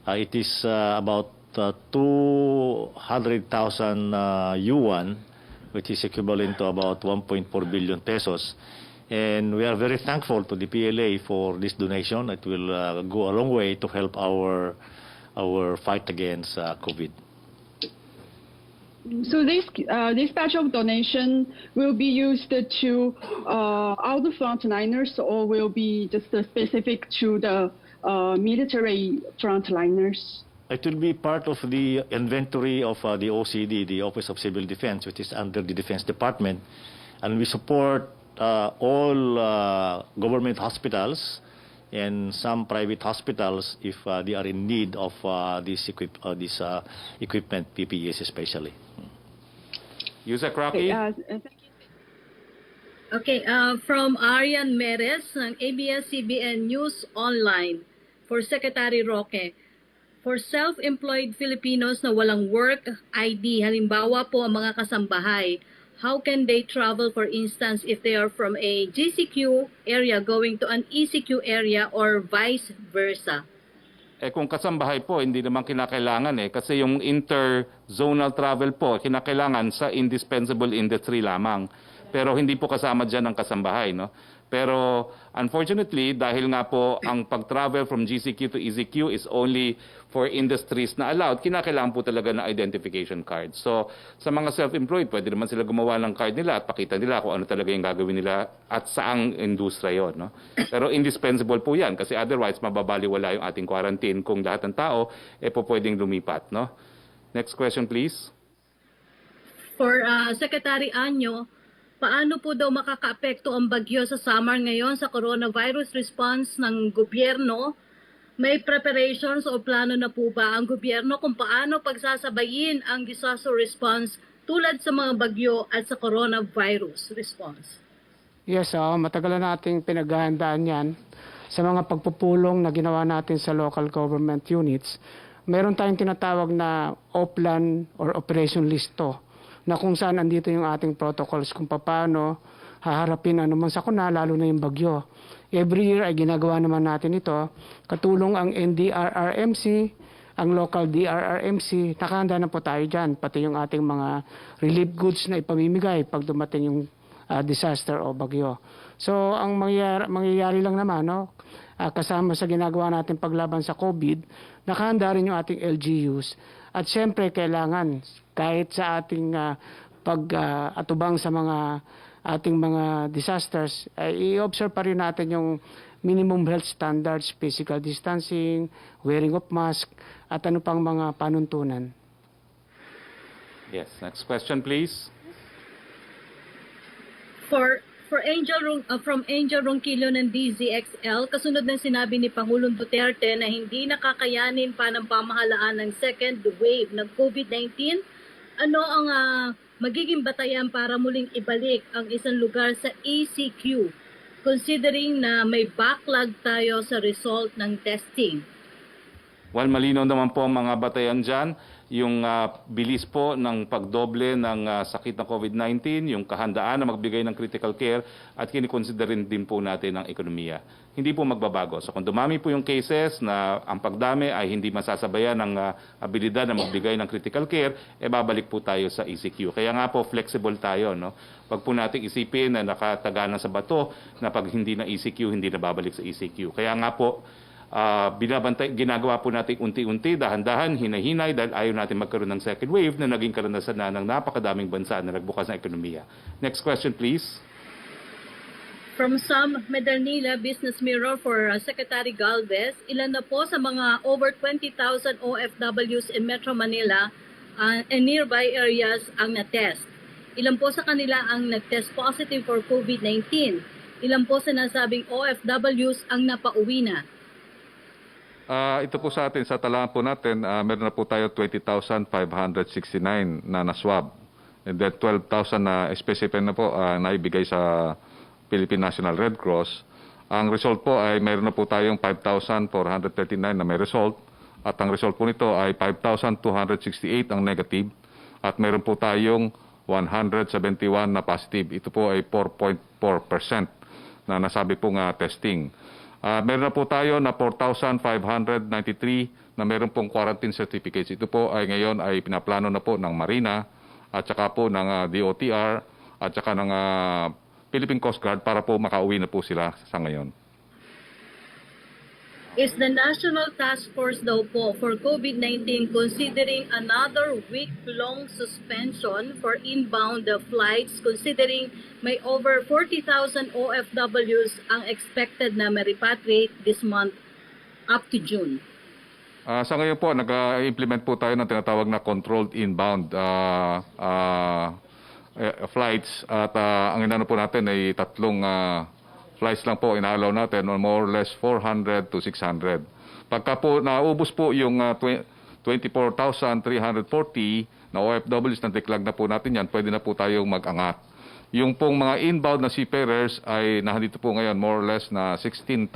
It is about 200,000 yuan, which is equivalent to about 1.4 billion pesos. And we are very thankful to the PLA for this donation. It will go a long way to help our fight against COVID. So this batch of donation will be used to all the frontliners, or will be just specific to the military frontliners? It will be part of the inventory of the OCD, the Office of Civil Defense, which is under the Defense Department, and we support all government hospitals and some private hospitals if they are in need of this equipment, PPEs especially. Yusek Roque. Okay, from Arian Meres ng ABS-CBN News Online for Secretary Roque. For self-employed Filipinos na walang work ID, halimbawa po ang mga kasambahay, how can they travel, for instance, if they are from a GCQ area going to an ECQ area or vice versa? Kung kasambahay po, hindi naman kinakailangan kasi yung interzonal travel po, kinakailangan sa indispensable industry lamang. Pero hindi po kasama dyan ang kasambahay, no? Pero unfortunately, dahil nga po ang pag-travel from GCQ to ECQ is only for industries na allowed, kinakailangan po talaga ng identification card. So sa mga self-employed, pwede naman sila gumawa ng card nila at pakita nila kung ano talaga yung gagawin nila at saang industriya yon, no? Pero indispensable po yan kasi otherwise mababaliwala yung ating quarantine kung lahat ng tao po pwedeng lumipat, no? Next question please. For Secretary Anyo, paano po daw makakaapekto ang bagyo sa summer ngayon sa coronavirus response ng gobyerno? May preparations o plano na po ba ang gobyerno kung paano pagsasabayin ang disaster response tulad sa mga bagyo at sa coronavirus response? Yes, matagal na nating pinaghahandaan yan sa mga pagpupulong na ginawa natin sa local government units. Meron tayong tinatawag na OPLAN or Operation Listo, na kung saan andito yung ating protocols kung paano haharapin anuman sakuna, lalo na yung bagyo. Every year ay ginagawa naman natin ito. Katulong ang NDRRMC, ang local DRRMC, nakahanda na po tayo dyan. Pati yung ating mga relief goods na ipamimigay pag dumating yung disaster o bagyo. So ang mangyayari lang naman, no? Kasama sa ginagawa natin paglaban sa COVID, nakahanda rin yung ating LGUs. At siyempre kailangan kahit sa ating pag-atubang sa mga ating mga disasters, i-observe pa rin natin yung minimum health standards, physical distancing, wearing of mask, at ano pang mga panuntunan. Yes, next question please. From Angel Ronquillo ng DZXL, kasunod ng sinabi ni Pangulong Duterte na hindi nakakayanin pa ng pamahalaan ng second wave ng COVID-19, ano ang magiging batayan para muling ibalik ang isang lugar sa ECQ, considering na may backlog tayo sa result ng testing? Well, malinaw naman po ang mga batayan dyan. Yung bilis po ng pagdoble ng sakit ng COVID-19, yung kahandaan na magbigay ng critical care at kinikonsiderin din po natin ang ekonomiya. Hindi po magbabago. So kung dumami po yung cases na ang pagdami ay hindi masasabayan ng abilidad na magbigay ng critical care, babalik po tayo sa ECQ. Kaya nga po flexible tayo, no? Pag po natin isipin na nakataganan sa bato na pag hindi na ECQ, hindi na babalik sa ECQ. Kaya nga po ginagawa po natin unti-unti, dahan-dahan, hinahinay dahil ayaw natin magkaroon ng second wave na naging karanasan na ng napakadaming bansa na nagbukas ng ekonomiya. Next question please. From Sam Medernila, Business Mirror for Secretary Galvez, ilan na po sa mga over 20,000 OFWs in Metro Manila and nearby areas ang na-test. Ilan po sa kanila ang nag-test positive for COVID-19? Ilan po sa nasabing OFWs ang napauwi na? Ito po sa atin, sa talaan po natin, meron na po tayo 20,569 na naswab. And then 12,000 na specified na po naibigay sa Philippine National Red Cross. Ang result po ay meron na po tayong 5,439 na may result. At ang result po nito ay 5,268 ang negative. At meron po tayong 171 na positive. Ito po ay 4.4% na nasabi pong testing. Meron na po tayo na 4,593 na meron pong quarantine certificates. Ito po ay ngayon ay pinaplano na po ng Marina at saka po ng DOTR at saka ng Philippine Coast Guard para po makauwi na po sila sa ngayon. Is the National Task Force daw po for COVID-19 considering another week-long suspension for inbound flights considering may over 40,000 OFWs ang expected na ma-repatriate this month up to June? Sa ngayon po, nag-implement po tayo ng tinatawag na controlled inbound flights at ang inano po natin ay tatlong flights lang po inaalaw natin on more or less 400 to 600. Pagka po naubos po yung 24,340 na OFWs na declag na po natin yan, pwede na po tayong mag-angat. Yung pong mga inbound na seafarers ay nandito po ngayon more or less na 16,000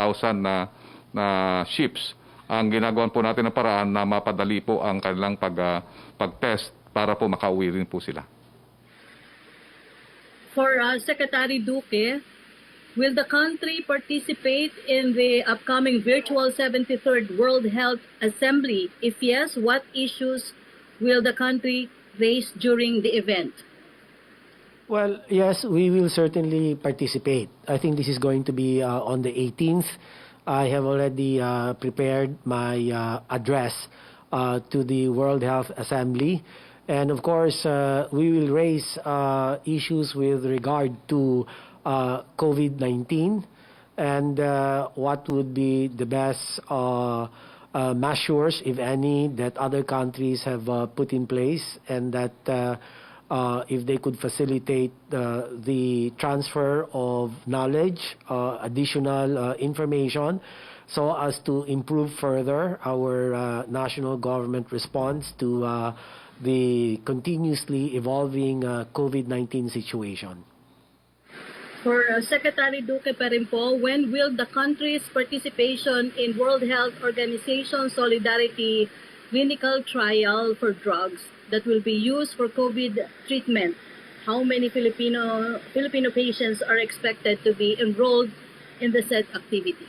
na ships. Ang ginagawa po natin ng paraan na mapadali po ang kanilang pag-test para po makauwi rin po sila. For Secretary Duque, will the country participate in the upcoming virtual 73rd World Health Assembly? If yes, what issues will the country raise during the event? Well, yes, we will certainly participate. I think this is going to be on the 18th. I have already prepared my address to the World Health Assembly. And of course, we will raise issues with regard to COVID-19 and what would be the best measures, if any, that other countries have put in place, and that if they could facilitate the transfer of knowledge, additional information, so as to improve further our national government response to the continuously evolving COVID-19 situation. For Secretary Duque pa rin po, when will the country's participation in World Health Organization Solidarity clinical trial for drugs that will be used for COVID treatment? How many Filipino patients are expected to be enrolled in the said activity?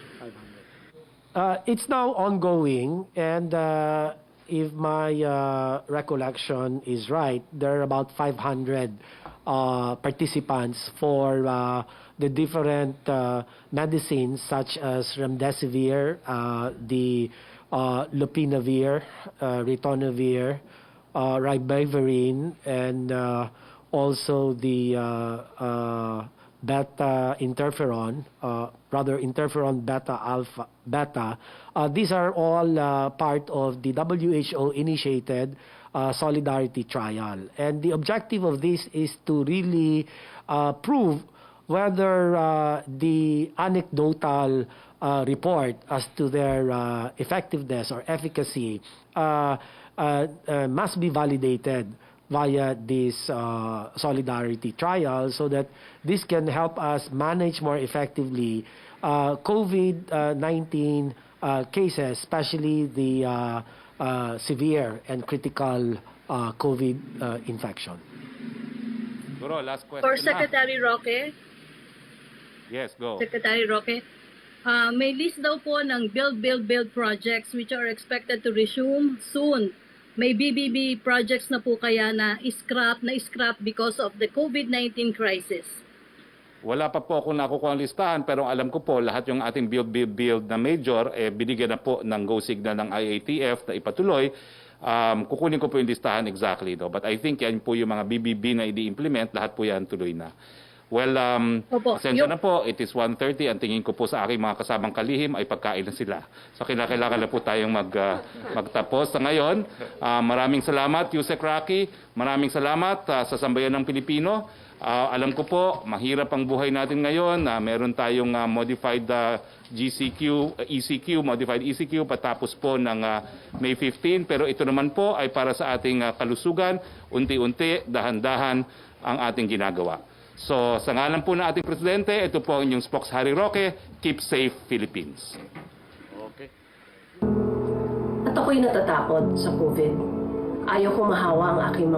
It's now ongoing, and if my recollection is right, there are about 500 participants for the different medicines such as remdesivir, the lopinavir, ritonavir, ribavirin, and also the beta interferon, interferon beta. These are all part of the WHO initiated solidarity trial. And the objective of this is to really prove whether the anecdotal report as to their effectiveness or efficacy must be validated via this solidarity trial, so that this can help us manage more effectively COVID-19 cases, especially the severe and critical COVID infection. Guro, last question. For Secretary Roque. Yes, go. Secretary Roque, may list daw po ng build projects which are expected to resume soon. May BBB projects na po kaya na scrap because of the COVID-19 crisis? Wala pa po akong nakukuha ang listahan, pero alam ko po lahat yung ating build na major, binigyan na po ng go signal ng IATF na ipatuloy. Kukunin ko po yung listahan exactly. But I think yan po yung mga BBB na i-implement, lahat po yan tuloy na. Well, Opo. pasensya na po, it is 1:30. Ang tingin ko po sa aking mga kasamang kalihim ay pagkain na sila. So kailangan na po tayong magtapos. Sa ngayon, maraming salamat, Yusek Roque. Maraming salamat sa sambayan ng Pilipino. Alam ko po, mahirap ang buhay natin ngayon. Meron tayong modified modified ECQ patapos po ng May 15. Pero ito naman po ay para sa ating kalusugan. Unti-unti, dahan-dahan ang ating ginagawa. So, sa ngalan po ng ating Presidente, ito po ang inyong spokes Harry Roque. Keep safe, Philippines. At ako'y natatakot sa COVID. Ayaw ko mahawa ang aking